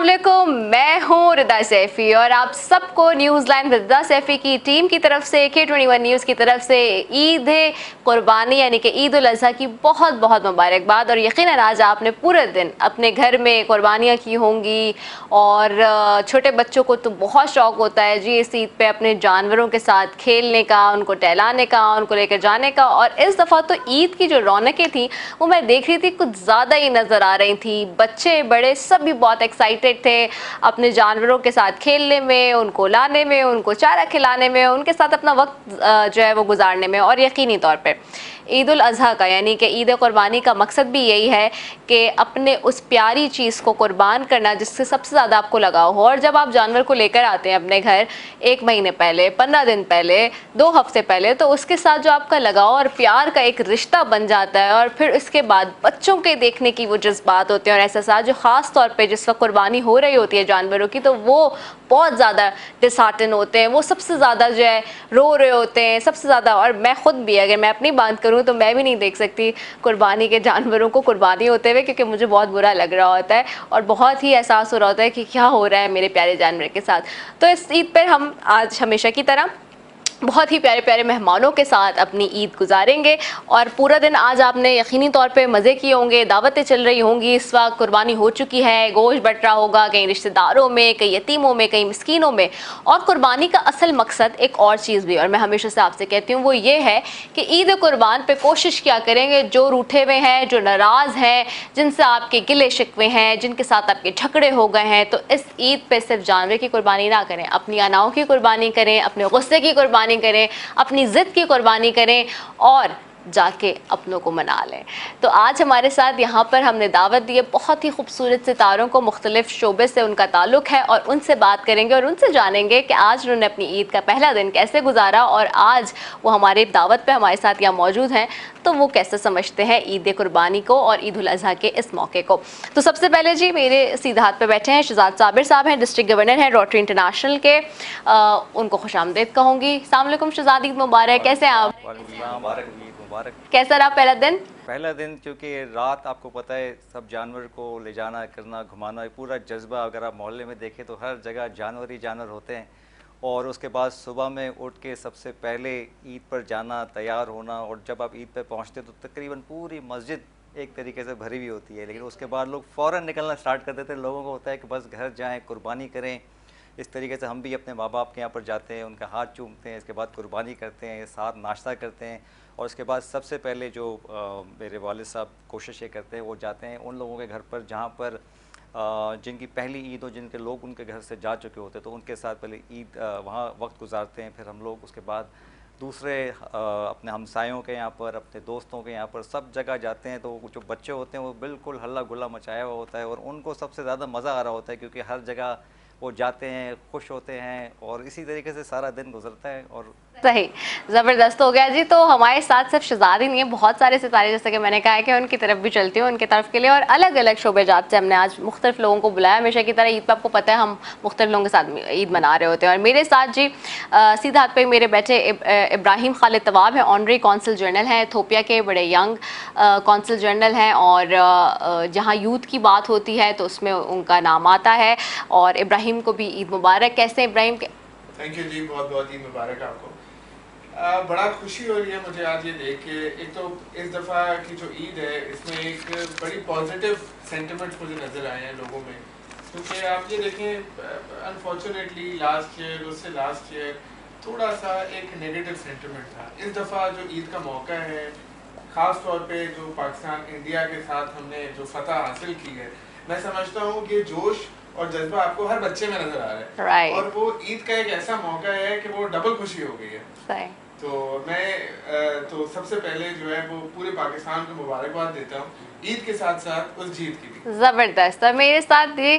अस्सलामुअलैकुम, मैं हूँ रिदा सैफी और आप सबको न्यूज़ लाइन रिदा सैफी की टीम की तरफ से K21 न्यूज़ की तरफ से ईद कुर्बानी यानी कि ईद उल अज़हा की बहुत बहुत मुबारकबाद। और यकीनन आज आपने पूरे दिन अपने घर में कुर्बानियाँ की होंगी और छोटे बच्चों को तो बहुत शौक़ होता है जी इस ईद पे अपने जानवरों के साथ खेलने का, उनको टहलाने का, उनको लेकर जाने का। और इस दफ़ा तो ईद की जो रौनकें थी वो मैं देख रही थी कुछ ज़्यादा ही नज़र आ रही थी। बच्चे बड़े सब भी बहुत एक्साइटेड थे अपने जानवरों के साथ खेलने में, उनको लाने में, उनको चारा खिलाने में, उनके साथ अपना वक्त जो है वो गुजारने में। और यकीनी तौर पे ईद उल अज़हा का यानी कि ईद कुर्बानी का मकसद भी यही है कि अपने उस प्यारी चीज़ को कुर्बान करना जिससे सबसे ज़्यादा आपको लगाव हो। और जब आप जानवर को लेकर आते हैं अपने घर 1 महीने पहले, 15 दिन पहले, 2 हफ्ते पहले, तो उसके साथ जो आपका लगाव और प्यार का एक रिश्ता बन जाता है। और फिर इसके बाद बच्चों के देखने की वो जज्बात होते हैं और एहसास जो ख़ास तौर पे जिस वक्त कुर्बानी हो रही होती है जानवरों की, तो वो बहुत ज़्यादा डिसहार्टन होते हैं, वो सबसे ज़्यादा जो है रो रहे होते हैं सबसे ज़्यादा। और मैं ख़ुद भी अगर मैं अपनी बात करूँ तो मैं भी नहीं देख सकती कुर्बानी के जानवरों को कुर्बानी होते हुए, क्योंकि मुझे बहुत बुरा लग रहा होता है और बहुत ही एहसास हो रहा होता है कि क्या हो रहा है मेरे प्यारे जानवर के साथ। तो इस ईद पर हम आज हमेशा की तरह बहुत ही प्यारे प्यारे मेहमानों के साथ अपनी ईद गुजारेंगे। और पूरा दिन आज आपने यकीनी तौर पे मज़े किए होंगे, दावतें चल रही होंगी, इस वक्त कुर्बानी हो चुकी है, गोश्त बट रहा होगा कहीं रिश्तेदारों में, कहीं यतीमों में, कहीं मिस्कीनों में। और कुर्बानी का असल मकसद एक और चीज़ भी, और मैं हमेशा से आपसे कहती हूँ, वो ये है कि ईद कुर्बान पर कोशिश क्या करेंगे, जो रूठे हुए हैं, जो नाराज़ हैं, जिनसे आपके गिले शिकवे हैं, जिनके साथ आपके झगड़े हो गए हैं, तो इस ईद पर सिर्फ जानवर की कुर्बानी ना करें, अपनी अनाओं की कुर्बानी करें, अपने गुस्से की कुर्बानी करें, अपनी जिद की कुर्बानी करें और जाके अपनों को मना लें। तो आज हमारे साथ यहाँ पर हमने दावत दी है बहुत ही खूबसूरत सितारों को, मुख्तलिफ शोबे से उनका ताल्लुक़ है और उनसे बात करेंगे और उनसे जानेंगे कि आज उन्होंने अपनी ईद का पहला दिन कैसे गुजारा और आज वो हमारे दावत पे हमारे साथ यहाँ मौजूद हैं तो वो कैसे समझते हैं ईद कुर्बानी को और ईद उल अज़हा के इस मौके को। तो सबसे पहले जी मेरे सीधे हाथ पे बैठे हैं शहजाद साबिर साहब, हैं डिस्ट्रिक्ट गवर्नर हैं रोटरी इंटरनेशनल के। उनको खुशामदीद कहूँगी। अस्सलाम वालेकुम शहजाद, ईद मुबारक। कैसे हैं आप? कैसा रहा पहला दिन? पहला दिन चूँकि रात आपको पता है सब जानवर को ले जाना करना घुमाना पूरा जज्बा, अगर आप मोहल्ले में देखें तो हर जगह जानवर ही जानवर होते हैं। और उसके बाद सुबह में उठ के सबसे पहले ईद पर जाना, तैयार होना, और जब आप ईद पर पहुंचते तो तकरीबन पूरी मस्जिद एक तरीके से भरी हुई होती है। लेकिन उसके बाद लोग फ़ौरन निकलना स्टार्ट कर देते हैं। लोगों को होता है कि बस घर जाएँ, कुर्बानी करें। इस तरीके से हम भी अपने माँ बाप के यहाँ पर जाते हैं, उनका हाथ चूमते हैं, इसके बाद कुर्बानी करते हैं, साथ नाश्ता करते हैं। और उसके बाद सबसे पहले जो मेरे वालिद साहब कोशिश ये करते हैं, वो जाते हैं उन लोगों के घर पर जहाँ पर जिनकी पहली ईद हो, जिनके लोग उनके घर से जा चुके होते, तो उनके साथ पहले ईद वहाँ वक्त गुजारते हैं। फिर हम लोग उसके बाद दूसरे अपने हमसायों के यहाँ पर, अपने दोस्तों के यहाँ पर सब जगह जाते हैं। तो जो बच्चे होते हैं वो बिल्कुल हल्ला गुल्ला मचाया हुआ होता है और उनको सबसे ज़्यादा मज़ा आ रहा होता है, क्योंकि हर जगह वो जाते हैं, खुश होते हैं और इसी तरीके से सारा दिन गुजरता है। और सही, ज़बरदस्त हो गया जी। तो हमारे साथ सिर्फ शहजाद ही नहीं है, बहुत सारे सितारे, जैसे कि मैंने कहा है कि उनकी तरफ भी चलती हूँ, उनकी तरफ के लिए। और अलग अलग शोबे जात से हमने आज मुख्तलिफ लोगों को बुलाया। हमेशा की तरह ईद पर आपको पता है हम मुख्तलिफ लोगों के साथ ईद मना रहे होते हैं। और मेरे साथ जी सीधा हाथ पे मेरे बैठे इब्राहिम खालिद तवाब हैं, ऑनरी कौंसल जनरल हैं इथियोपिया के, बड़े यंग कौंसल जनरल हैं और जहाँ यूथ की बात होती है तो उसमें उनका नाम आता है। और इब्राहिम को भी ईद मुबारक। कैसे हैं इब्राहिम? थैंक यू जी, बहुत बहुत ईद मुबारक आपको। बड़ा खुशी हो रही है मुझे आज ये देख के। एक तो इस दफ़ा की जो ईद है इसमें एक बड़ी पॉजिटिव सेंटिमेंट्स मुझे नज़र आए हैं लोगों में, क्योंकि आप ये देखें अनफॉर्चुनेटली लास्ट ईयर उससे लास्ट ईयर थोड़ा सा एक नेगेटिव सेंटिमेंट था। इस दफ़ा जो ईद का मौका है, ख़ास तौर पे जो पाकिस्तान इंडिया के साथ हमने जो फतह हासिल की है, मैं समझता हूँ कि जोश और जज्बा आपको हर बच्चे में नजर आ रहा है। और वो ईद का एक ऐसा मौका है कि वो डबल खुशी हो गई है। तो मैं तो सबसे पहले जो है वो पूरे पाकिस्तान को मुबारकबाद देता हूँ ईद के साथ साथ उस जीत की भी। ज़बरदस्त। और मेरे साथ ये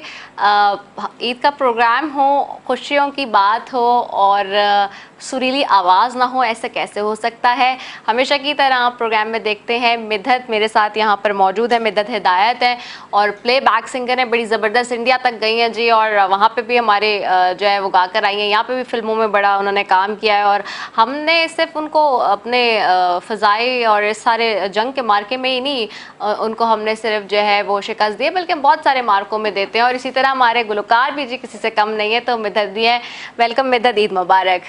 ईद का प्रोग्राम हो, खुशियों की बात हो और सुरीली आवाज़ ना हो, ऐसा कैसे हो सकता है? हमेशा की तरह आप प्रोग्राम में देखते हैं मिदत मेरे साथ यहाँ पर मौजूद है। मिदत हिदायत है और प्ले बैक सिंगर है, बड़ी ज़बरदस्त, इंडिया तक गई हैं जी और वहाँ पे भी हमारे जो है वो गाकर आई हैं। यहाँ पे भी फिल्मों में बड़ा उन्होंने काम किया है और हमने सिर्फ उनको अपने फ़ज़ाई और इस सारे जंग के मार्के में ही नहीं उनको हमने सिर्फ जो है वो शिकस्त दी है, बल्कि हम बहुत सारे मार्कों में देते हैं। और इसी तरह हमारे गुलकार भी जी किसी से कम नहीं है। तो मिदत भी है, वेलकम मिदत, ईद मुबारक।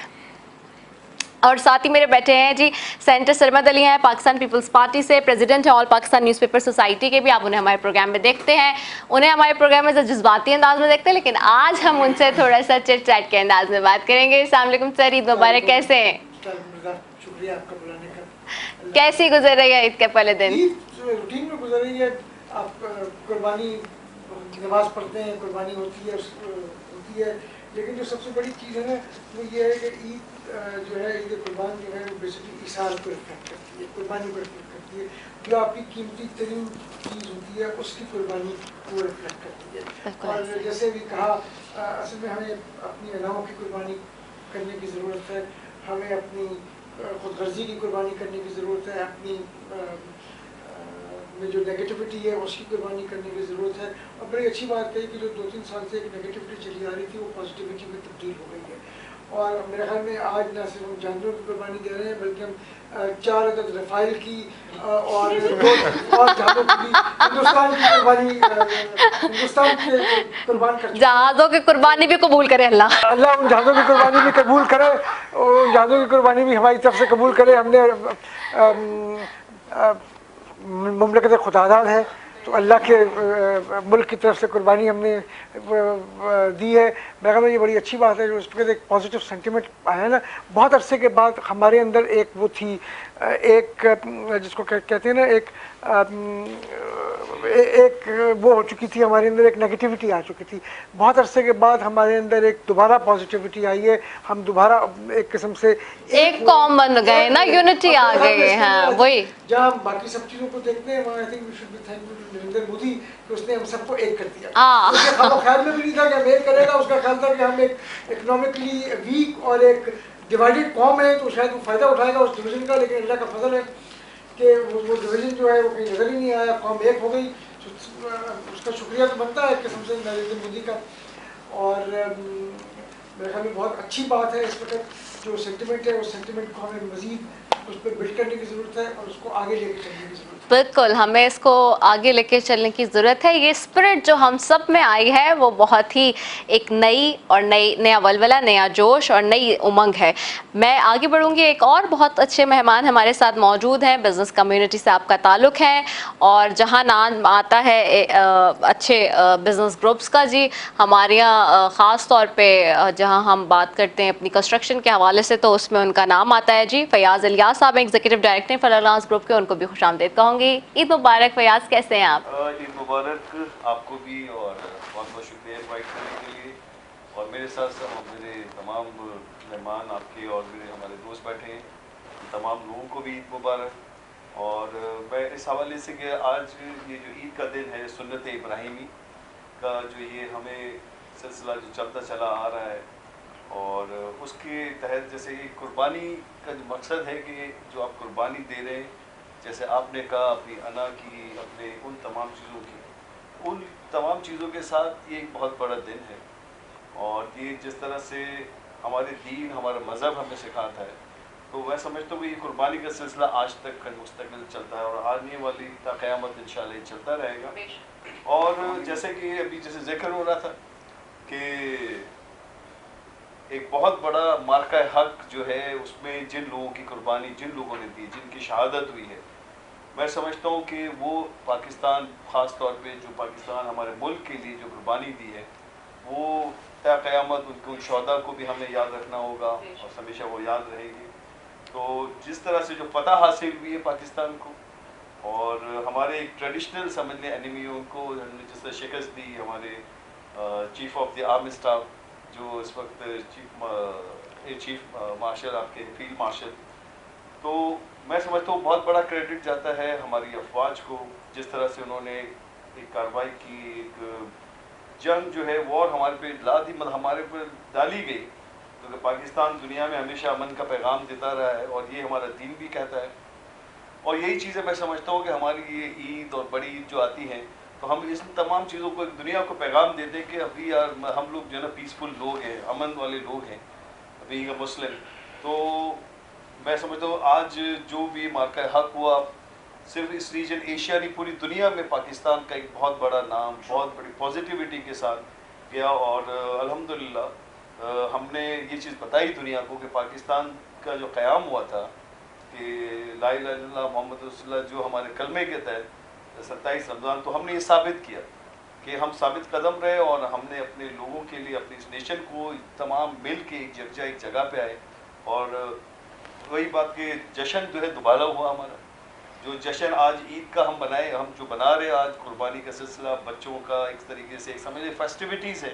और साथ ही मेरे बैठे हैं जी सेंटर सरमद अली हैं, पाकिस्तान पीपल्स पार्टी से, प्रेसिडेंट है ऑल पाकिस्तान न्यूज़पेपर सोसाइटी के भी। आप उन्हें हमारे प्रोग्राम में देखते हैं, उन्हें हमारे प्रोग्राम में जज्बाती अंदाज में देखते हैं, लेकिन आज हम उनसे थोड़ा सा चिट चैट के अंदाज में बात करेंगे। अस्सलाम वालेकुम सर, ईद मुबारक। कैसे हैं? शुक्रिया आपका बुलाने का। कैसी गुजर रही है ईद के पहले दिन? ईद रूटीन में गुजर रही है। आप कुर्बानी नमाज पढ़ते हैं, कुर्बानी होती है, लेकिन जो सबसे बड़ी चीज़ है ना वो ये है कि ईद जो है, ईद कुर्बान जो है वो बेसिकली ईसाल को रिफ्लेक्ट करती है, कुर्बानी को रिफ्लेक्ट करती है। जो आपकी कीमती तरीन चीज़ होती है उसकी कुर्बानी को रिफ्लेक्ट करती है। और जैसे भी कहा, असल में हमें अपनी अनाओं की कुर्बानी करने की ज़रूरत है, हमें अपनी खुदगर्जी की कुर्बानी करने की ज़रूरत है, अपनी में जो नेगेटिविटी है उसकी कुर्बानी करने की ज़रूरत है। और बड़ी अच्छी बात है कि जो 2-3 साल से एक नेगेटिविटी चली आ रही थी वो पॉजिटिविटी में तब्दील हो गई है। और मेरे ख्याल में आज न सिर्फ हम जानवरों की कुर्बानी दे रहे हैं, बल्कि हम 4 अदद रफ़ाइल की और 2 और जहाज़ों की भी हिंदुस्तान की कुर्बानी, हिंदुस्तान के कुर्बान कर चुके हैं। जहाज़ों की कुर्बानी भी कबूल करे अल्लाह। अल्लाह उन जहाज़ों की कुर्बानी भी कबूल करे, उन जहाज़ों की कुर्बानी भी हमारी तरफ से कबूल करे। हमने मुमलकत खुदादाद है तो अल्लाह के मुल्क की तरफ से कुर्बानी हमने दी है। मेरे ख्याल में ये बड़ी अच्छी बात है जो इस पर एक पॉजिटिव सेंटिमेंट आया है ना। बहुत अरसे के बाद हमारे अंदर एक वो थी, एक जिसको कहते हैं ना, एक वो हो चुकी थी हमारे अंदर, एक नेगेटिविटी आ चुकी थी। बहुत अरसे के बाद हमारे अंदर एक दोबारा पॉजिटिविटी आई है, हम दोबारा एक किस्म से एक कौम बन गए ना, यूनिटी आ गई है। हाँ, वही जहाँ हम बाकी सब चीज़ों को देखते हैं, वहाँ I think we should be thankful to Narendra Modi कि उसने हम सबको एक कर दिया। उसके ख्याल में भी नहीं था कि हम एक करेगा, उसका ख्याल था कि हम एक इकोनॉमिकली वीक और एक डिवाइडेड कौम है तो शायद वो फ़ायदा उठाएगा उस डिवीज़न का। लेकिन अल्लाह का फजल है कि वो डिवीज़न जो है वो कहीं नज़र ही नहीं आया, कौम एक हो गई। उसका शुक्रिया तो बनता है किस्म से नरेंद्र मोदी का। और मेरे ख्याल में बहुत अच्छी बात है इस वक्त जो सेंटिमेंट है, उस सेंटिमेंट को हमें मज़ीद उस पर बिल्ड करने की ज़रूरत है और उसको आगे लेके चलने की ज़रूरत है। बिल्कुल, हमें इसको आगे लेके चलने की ज़रूरत है। ये स्पिरिट जो हम सब में आई है वो बहुत ही एक नया वलवला, नया जोश और नई उमंग है। मैं आगे बढ़ूंगी। एक और बहुत अच्छे मेहमान हमारे साथ मौजूद हैं, बिज़नेस कम्युनिटी से आपका ताल्लुक़ है और जहां नाम आता है अच्छे बिज़नेस ग्रुप्स का जी, हमारे यहाँ ख़ास तौर पे जहां हम बात करते हैं अपनी कंस्ट्रक्शन के हवाले से तो उसमें उनका नाम आता है जी। फयाज़ इलियास साहब एग्जीक्यूटिव डायरेक्टर फलालांस ग्रुप के, उनको भी खुशामदीद कहूँगी। ईद मुबारक फयाज, कैसे हैं आप? ईद मुबारक आपको भी और बहुत बहुत शुक्रिया इनवाइट करने के लिए। और मेरे साथ साथ मेरे तमाम मेहमान आपके और मेरे हमारे दोस्त बैठे हैं, तमाम लोगों को भी ईद मुबारक। और मैं इस हवाले से कि आज ये जो ईद का दिन है, सुन्नत इब्राहिमी का जो ये हमें सिलसिला जो चलता चला आ रहा है, और उसके तहत जैसे ये कुर्बानी का जो मकसद है कि जो आप कुर्बानी दे रहे हैं, जैसे आपने कहा अपनी अना की, अपने उन तमाम चीज़ों की, उन तमाम चीज़ों के साथ ये एक बहुत बड़ा दिन है। और ये जिस तरह से हमारे दीन, हमारा मज़हब हमें सिखाता है, तो मैं समझता हूँ कि ये कुर्बानी का सिलसिला आज तक मुस्तकिल चलता है और आने वाली क़यामत इंशाअल्लाह चलता रहेगा। और जैसे कि अभी जैसे जिक्र हो रहा था कि एक बहुत बड़ा मार्का हक जो है, उसमें जिन लोगों की कुर्बानी जिन लोगों ने दी, जिनकी शहादत हुई है, मैं समझता हूँ कि वो पाकिस्तान, ख़ास तौर पे जो पाकिस्तान हमारे मुल्क के लिए जो कुर्बानी दी है, वो ता क़यामत उनको उन शहदा को भी हमें याद रखना होगा और हमेशा वो याद रहेगी। तो जिस तरह से जो फतह हासिल हुई है पाकिस्तान को, और हमारे एक ट्रेडिशनल समझ लें एनिमियों को हमने जिस तरह शिकस्त दी, हमारे chief of the army staff जो इस वक्त चीफ मार्शल आपके फील्ड मार्शल, तो मैं समझता हूँ बहुत बड़ा क्रेडिट जाता है हमारी अफवाज को, जिस तरह से उन्होंने एक कार्रवाई की, एक जंग जो है वॉर हमारे पे ला दी, मतलब हमारे पर डाली गई, क्योंकि पाकिस्तान दुनिया में हमेशा अमन का पैगाम देता रहा है और ये हमारा दीन भी कहता है। और यही चीज़ें मैं समझता हूँ कि हमारी ये ईद और बड़ी ईद जो आती हैं, तो हम इस तमाम चीज़ों को दुनिया को पैगाम देते हैं कि अभी यार हम लोग जो है ना पीसफुल लोग हैं, अमन वाले लोग हैं, अभी मुस्लिम। तो मैं समझता हूँ आज जो भी मार्का हक हुआ, सिर्फ इस रीजन एशिया नहीं पूरी दुनिया में पाकिस्तान का एक बहुत बड़ा नाम, बहुत बड़ी पॉजिटिविटी के साथ गया। और अल्हम्दुलिल्लाह हमने ये चीज़ बताई दुनिया को कि पाकिस्तान का जो क़याम हुआ था कि ला इलाहा इल्लल्लाह मोहम्मद रसूलुल्लाह जो हमारे कलमे के तहत 27 रमज़ान, तो हमने ये साबित किया कि हम साबित कदम रहे और हमने अपने लोगों के लिए, अपनी इस नेशन को तमाम मिल के एक जगह पे आए। और वही बात कि जश्न जो है दोबारा हुआ हमारा, जो जश्न आज ईद का हम बनाए, हम जो बना रहे आज कुर्बानी का सिलसिला बच्चों का एक तरीके से एक समझे फेस्टिविटीज़ है।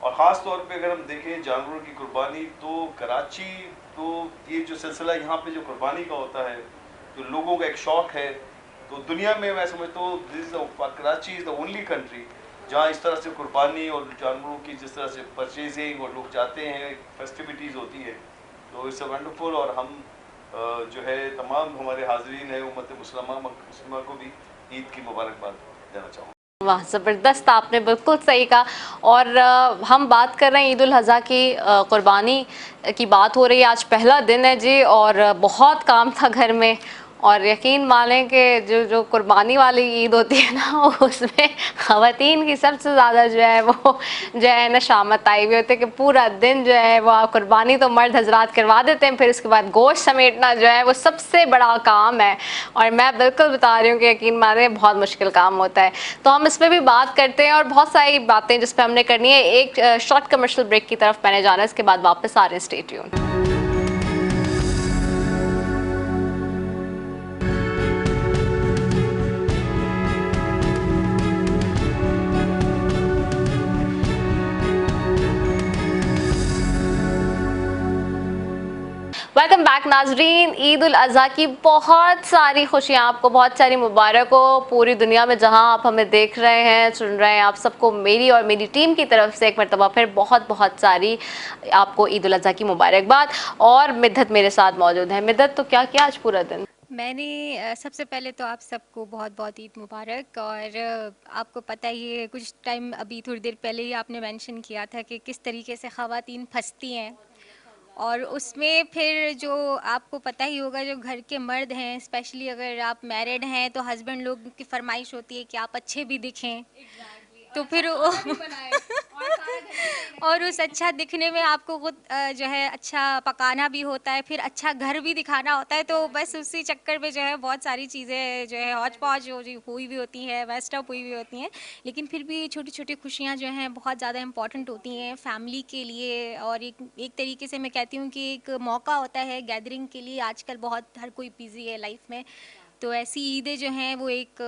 और ख़ास तौर पे अगर हम देखें जानवरों की कुर्बानी, तो कराची, तो ये जो सिलसिला यहाँ पे जो कुर्बानी का होता है, जो लोगों का एक शौक़ है, तो दुनिया में मैं समझता हूँ Karachi is the only country जहाँ इस तरह से कुर्बानी और जानवरों की जिस तरह से परचेजिंग और लोग जाते हैं, फेस्टिविटीज़ होती है, तो इट्स वंडरफुल। और हम जो है तमाम हमारे हाज़रीन है उम्मत मुस्लिमा को भी ईद की मुबारकबाद देना चाहूँगा। वाह, ज़बरदस्त, आपने बिल्कुल सही कहा। और हम बात कर रहे हैं ईद उल अज़हा की, कुर्बानी की बात हो रही है। आज पहला दिन है जी और बहुत काम था घर में, और यकीन मानें कि जो कुर्बानी वाली ईद होती है ना, उसमें ख़वातीन की सबसे ज़्यादा जो है वो जो है ना शामत आई हुई होती है कि पूरा दिन जो है वो कुर्बानी तो मर्द हजरात करवा देते हैं, फिर उसके बाद गोश्त समेटना जो है वो सबसे बड़ा काम है। और मैं बिल्कुल बता रही हूँ कि यकीन माने बहुत मुश्किल काम होता है। तो हम इस पर भी बात करते हैं और बहुत सारी बातें जिस पर हमने करनी है। एक शॉर्ट कमर्शियल ब्रेक की तरफ मैंने जाना है, इसके बाद वापस आ रहे हैं, स्टे ट्यून्ड। वेलकम बैक नाजरीन। ईद उल अज़हा की बहुत सारी खुशियाँ आपको, बहुत सारी मुबारक हो पूरी दुनिया में जहाँ आप हमें देख रहे हैं, सुन रहे हैं। आप सबको मेरी और मेरी टीम की तरफ से एक मरतबा फिर बहुत बहुत सारी आपको ईद उल अज़हा की मुबारकबाद। और मिद्दत मेरे साथ मौजूद है। मिद्दत, तो क्या किया आज पूरा दिन? मैंने सबसे पहले तो आप सबको बहुत बहुत ईद मुबारक। और आपको पता ही है, कुछ टाइम अभी थोड़ी देर पहले ही आपने मेंशन किया था कि किस तरीके से ख़वातीन फंसती हैं, और उसमें फिर जो आपको पता ही होगा जो घर के मर्द हैं, स्पेशली अगर आप मैरिड हैं, तो हस्बैंड लोग की फरमाइश होती है कि आप अच्छे भी दिखें। तो फिर और उस अच्छा दिखने में आपको खुद जो है अच्छा पकाना भी होता है, फिर अच्छा घर भी दिखाना होता है। तो बस उसी चक्कर में जो है बहुत सारी चीज़ें जो है हौच पौच हुई भी होती हैं, वेस्ट अप हुई भी होती हैं। लेकिन फिर भी छोटी छोटी खुशियाँ जो हैं बहुत ज़्यादा इंपॉर्टेंट होती हैं फैमिली के लिए। और एक तरीके से मैं कहती हूँ कि एक मौका होता है गैदरिंग के लिए। आजकल बहुत हर कोई बिज़ी है लाइफ में, तो ऐसी ईदें जो हैं वो एक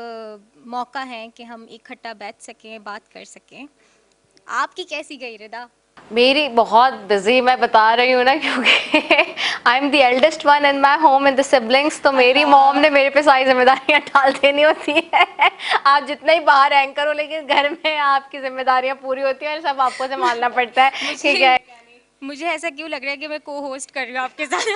मौका है कि हम इकट्ठा बैठ सकें, बात कर सकें। आपकी कैसी गई रिदा? मेरी बहुत बिजी, मैं बता रही हूँ ना, क्योंकि I am the eldest one in my home in the siblings. तो मेरी मॉम ने मेरे पे सारी जिम्मेदारियाँ डाल देनी होती है। आप जितना ही बाहर एंकर हो, लेकिन घर में आपकी जिम्मेदारियाँ पूरी होती हैं, सब आपको संभालना पड़ता है। ठीक है, मुझे ऐसा क्यों लग रहा है कि मैं को होस्ट कर रही हूँ आपके साथ?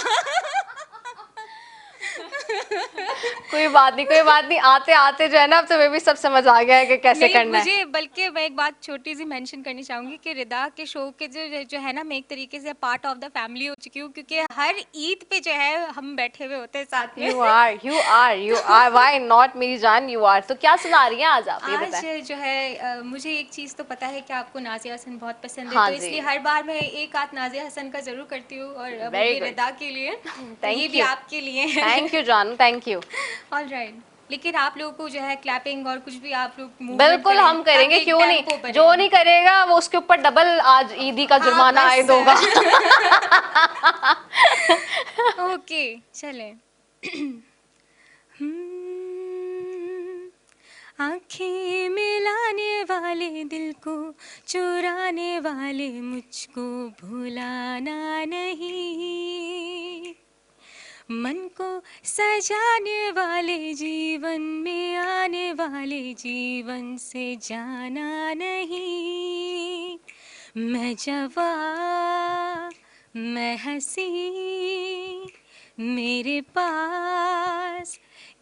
कोई बात नहीं, कोई बात नहीं। आते आते जो है ना, अब तो वे भी सब समझ आ गया है कि कैसे नहीं, करना है। मुझे बल्कि मैं एक बात छोटी सी मेंशन करनी चाहूँगी कि रिदा के शो के जो है ना, मैं एक तरीके से पार्ट ऑफ द फैमिली हो चुकी हूँ, क्योंकि हर ईद पे जो है हम बैठे हुए होते हैं साथ में। you are why not मेरी जान, you are। तो क्या सुना रही हैं आज आप, ये आज बताएं। जो है मुझे एक चीज़ तो पता है कि आपको नाज़िया हसन बहुत पसंद है, हाँ तो जी। इसलिए हर बार मैं एक आध नाज़िया हसन का ज़रूर करती हूँ, और वो Very भी good. रिदा के लिए। तो Thank ये भी you. आपके लिए है। थैंक यू जानू, थैंक यू। All right. लेकिन आप लोगों को जो है क्लैपिंग और कुछ भी आप लोग movement बिल्कुल करें, हम करेंगे, ताकि क्यों नहीं। टेम्पो बने। जो नहीं करेगा वो उसके ऊपर डबल आज ईदी का हाँ, जुर्माना बस। आयद होगा। ओके, चलें। आँखें मिलाने वाले, दिल को चुराने वाले, मुझको भुलाना नहीं। मन को सजाने वाले, जीवन में आने वाले, जीवन से जाना नहीं। मैं जवां, मैं हंसी, मेरे पास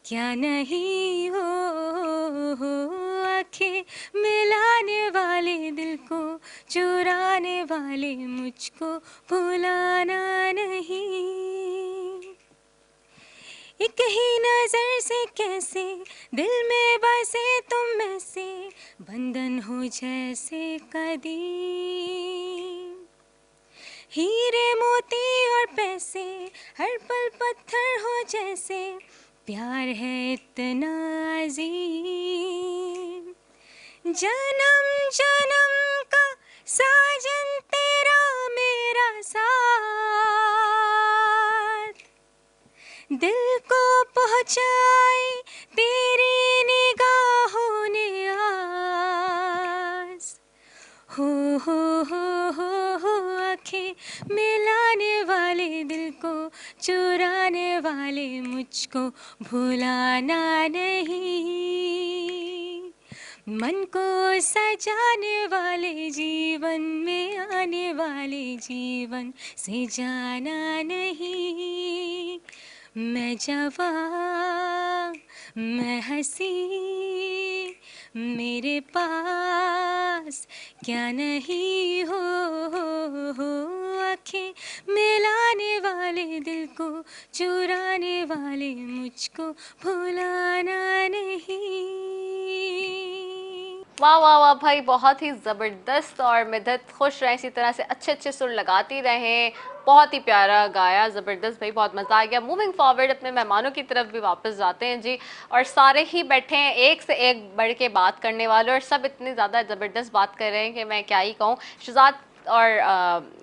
क्या नहीं हो। आँखें मिलाने वाले, दिल को चुराने वाले, मुझको भुलाना नहीं। एक ही नजर से कैसे दिल में बसे तुम ऐसे, बंधन हो जैसे कदीम। हीरे मोती और पैसे हर पल पत्थर हो जैसे, प्यार है इतना अजीम। जन्म जन्म का साजन तेरा मेरा साथ, दिल को पहुंचाई तेरी निगाहों ने आस। हो आँखें मिलाने वाले दिल को चुराने वाले, मुझको भुलाना नहीं। मन को सजाने वाले, जीवन में आने वाले, जीवन से जाना नहीं। मैं जवां, मैं हंसी, मेरे पास क्या नहीं हो। आँखें मिलाने वाले, दिल को चुराने वाले, मुझको भुलाना नहीं। वाह वाह वाह भाई, बहुत ही ज़बरदस्त। और मिदत खुश रहें, इसी तरह से अच्छे अच्छे सुर लगाती रहें। बहुत ही प्यारा गाया, ज़बरदस्त भाई, बहुत मज़ा आ गया। मूविंग फॉरवर्ड अपने मेहमानों की तरफ भी वापस जाते हैं जी। और सारे ही बैठे हैं एक से एक बढ़ के बात करने वाले, और सब इतनी ज़्यादा ज़बरदस्त बात कर रहे हैं कि मैं क्या ही कहूँ। शहजाद और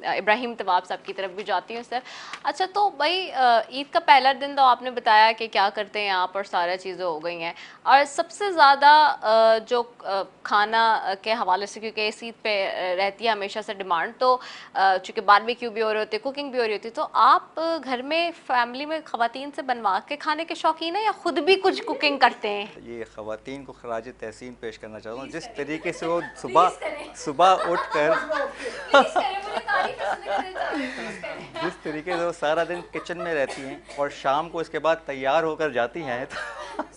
इब्राहिम तवाब साहब की तरफ भी जाती हूँ सर। अच्छा, तो भाई ईद का पहला दिन तो आपने बताया कि क्या करते हैं आप, और सारा चीज़ें हो गई हैं। और सबसे ज़्यादा जो खाना के हवाले से, क्योंकि इस ईद पे रहती है हमेशा से डिमांड, तो चूँकि बारबेक्यू भी हो रहे होते, कुकिंग भी हो रही होती, तो आप घर में फैमिली में ख़वातीन से बनवा के खाने के शौकीन हैं या ख़ुद भी कुछ कुकिंग करते हैं? ये ख़वातीन को खराज तहसीन पेश करना चाहता हूँ, जिस तरीके से वो सुबह उठ कर जिस तरीके से वो सारा दिन किचन में रहती हैं और शाम को इसके बाद तैयार होकर जाती हैं, तो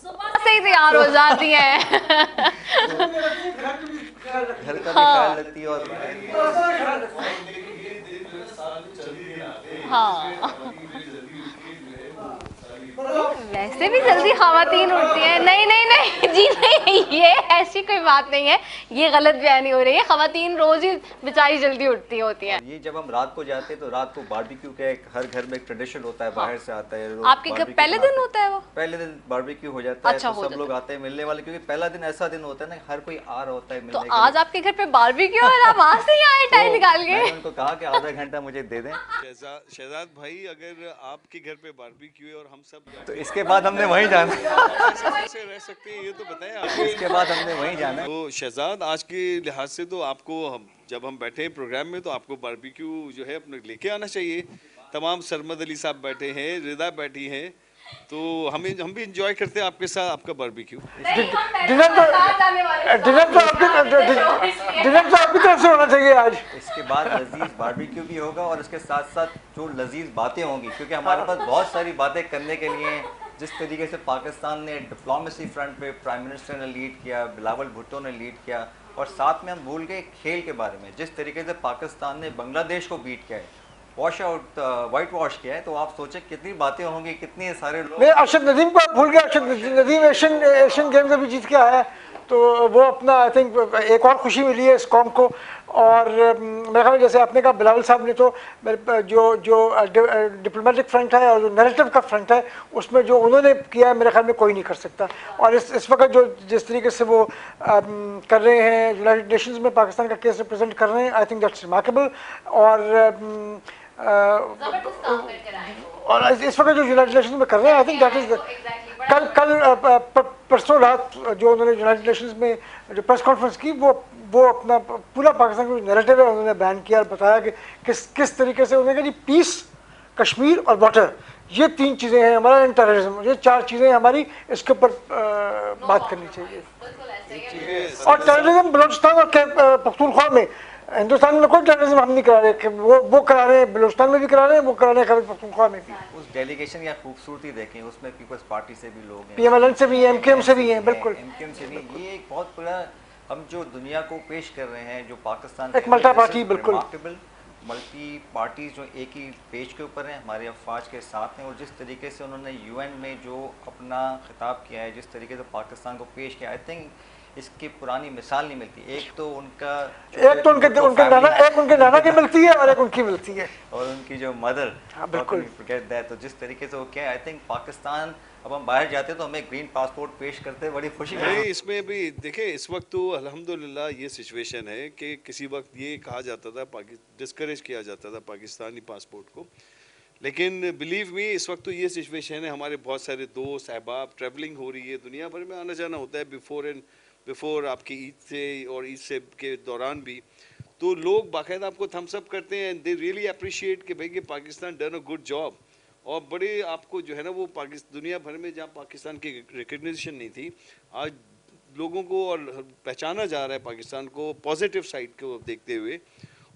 सुबह से ही तैयार हो जाती हैं। घर का भी ख्याल रखती है और हाँ, वैसे भी जल्दी ख़वातीन उठती हैं। नहीं नहीं नहीं जी, नहीं, ये ऐसी कोई बात नहीं है, ये गलत बयानी हो रही है। ख़वातीन रोज़ ही बेचारी जल्दी उठती होती हैं। ये जब हम रात को जाते हैं तो रात को बारबेक्यू का हर घर में एक ट्रेडिशन होता है, बाहर से आता है। आपके घर पहले दिन होता है वो? पहले दिन बारबेक्यू हो जाता है। अच्छा, तो सब लोग आते हैं मिलने वाले, क्योंकि पहला दिन ऐसा दिन होता है ना, हर कोई आ रहा होता है मिलने तो के आज आपके घर पे बारबेक्यू है और आप वहाँ से ही आए टाइम निकाल के? मैंने उनको कहा कि आधा घंटा मुझे दे दें। शहजाद भाई, अगर आपके घर पे बारबेक्यू है और हम सब तो इसके बाद हमने वहीं जाना कैसे रह सकते हैं, ये तो बताएं आप। इसके बाद हमने वहीं जाना है। तो शहजाद, आज के लिहाज से तो आपको जब हम बैठे हैं प्रोग्राम में, तो आपको बारबेक्यू जो है अपने लेके आना चाहिए। तमाम सरमद अली साहब बैठे हैं, रिदा बैठी हैं, तो हम भी इंजॉय करते हैं आपके साथ आपका बारबेक्यू। डिनर तो आपकी तरफ से होना चाहिए आज। इसके बाद लजीज बारबेक्यू भी होगा और इसके साथ साथ जो लजीज बातें होंगी, क्योंकि हमारे पास बहुत सारी बातें करने के लिए हैं। जिस तरीके से पाकिस्तान ने डिप्लोमेसी फ्रंट पे प्राइम मिनिस्टर ने लीड किया, बिलावल भुट्टो ने लीड किया, और साथ में हम भूल गए खेल के बारे में। जिस तरीके से पाकिस्तान ने बांग्लादेश को बीट किया है, वॉश आउट वाइट वॉश किया है, तो आप सोचें कितनी बातें होंगी, कितने सारे लोग। मैं अरशद नदीम को भूल गया। अरशद नदीम एशियन गेम्स अभी जीत के आया है, तो वो अपना आई थिंक एक और खुशी मिली है इस कौम को। और मेरे ख्याल में जैसे आपने कहा, बिलावल साहब ने तो जो डिप्लोमेटिक फ्रंट है और जो नैरेटिव का फ्रंट है, उसमें जो उन्होंने किया है मेरे ख्याल में कोई नहीं कर सकता। और इस वक्त जो जिस तरीके से वो कर रहे हैं, यूनाइटेड नेशंस में पाकिस्तान का केस रिप्रेजेंट कर रहे हैं, आई थिंक दैट्स रिमार्केबल। और इस वक्त जो यूनाइटेड नेशंस में कर रहे हैं, आई थिंक दैट इज कल परसों रात जो उन्होंने यूनाइटेड नेशंस में जो प्रेस कॉन्फ्रेंस की, वो अपना पूरा पाकिस्तान का जो नैरेटिव है उन्होंने बयान किया और बताया कि किस तरीके से उन्होंने कहा जी पीस, कश्मीर और वाटर, ये तीन चीज़ें हैं हमारा, एंड टेररिज्म, ये चार चीज़ें हमारी, इसके ऊपर बात करनी चाहिए। और टेररिज्म बलोचिस्तान और पख्तूनख्वा में, हिंदुस्तान में कोई टेररिज्म हम नहीं करा रहे, वो करा रहे हैं, बलूचिस्तान में भी करा रहे हैं, वो करा रहे हैं खैबर पख्तूनख्वा में भी। उस डेलीगेशन की खूबसूरती देखें, उसमें पीपल्स पार्टी से भी लोग हैं, PMLN से भी हैं, MKM से भी हैं, बिल्कुल MKM से भी। ये एक बहुत बड़ा हम जो दुनिया को पेश कर रहे हैं, जो पाकिस्तान एक मल्टा पार्टी, बिल्कुल। मल्टी पार्टीज जो एक ही पेज के ऊपर हैं, हमारे अफवाज के साथ हैं, और जिस तरीके से उन्होंने यूएन में जो अपना खिताब किया है, जिस तरीके से पाकिस्तान को पेश किया, आई थिंक इसकी पुरानी मिसाल नहीं मिलती। एक तो उनका एक तो उनके नाना की मिलती है और एक उनकी मिलती है, और उनकी जो मदर, बिल्कुल। तो जिस तरीके से वो क्या, आई थिंक पाकिस्तान, अब हम बाहर जाते तो हमें ग्रीन पासपोर्ट पेश करते हैं, बड़ी खुशी नहीं, इसमें भी देखिए इस वक्त तो अल्हम्दुलिल्लाह ये सिचुएशन है कि किसी वक्त ये कहा जाता था, डिस्करेज किया जाता था पाकिस्तानी पासपोर्ट को, लेकिन बिलीव मी इस वक्त तो ये सिचुएशन है। हमारे बहुत सारे दोस्त अहबाब, ट्रैवलिंग हो रही है, दुनिया भर में आना जाना होता है बिफोर आपकी ईद से और ईद से के दौरान भी, तो लोग बाकायदा आपको थम्स अप करते हैं, दे रियली अप्रिशिएट कि भाई कि Pakistan done a good job. और बड़े आपको जो है ना वो दुनिया भर में जहाँ पाकिस्तान की रिकग्निशन नहीं थी, आज लोगों को और पहचाना जा रहा है पाकिस्तान को पॉजिटिव साइड को देखते हुए।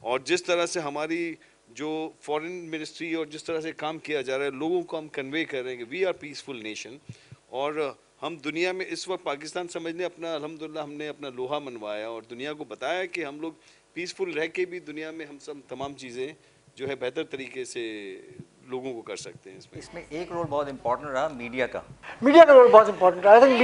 और जिस तरह से हमारी जो फॉरेन मिनिस्ट्री और जिस तरह से काम किया जा रहा है, लोगों को हम कन्वे कर रहे हैं कि वी आर पीसफुल नेशन, और हम दुनिया में इस वक्त पाकिस्तान समझने अपना अल्हम्दुलिल्लाह हमने अपना लोहा मनवाया और दुनिया को बताया कि हम लोग पीसफुल रह के भी दुनिया में हम सब तमाम चीज़ें जो है बेहतर तरीके से लोगों को कर सकते हैं। इसमें एक रोल बहुत इंपॉर्टेंट रहा मीडिया का रोल बहुत इंपॉर्टेंट रहा। I think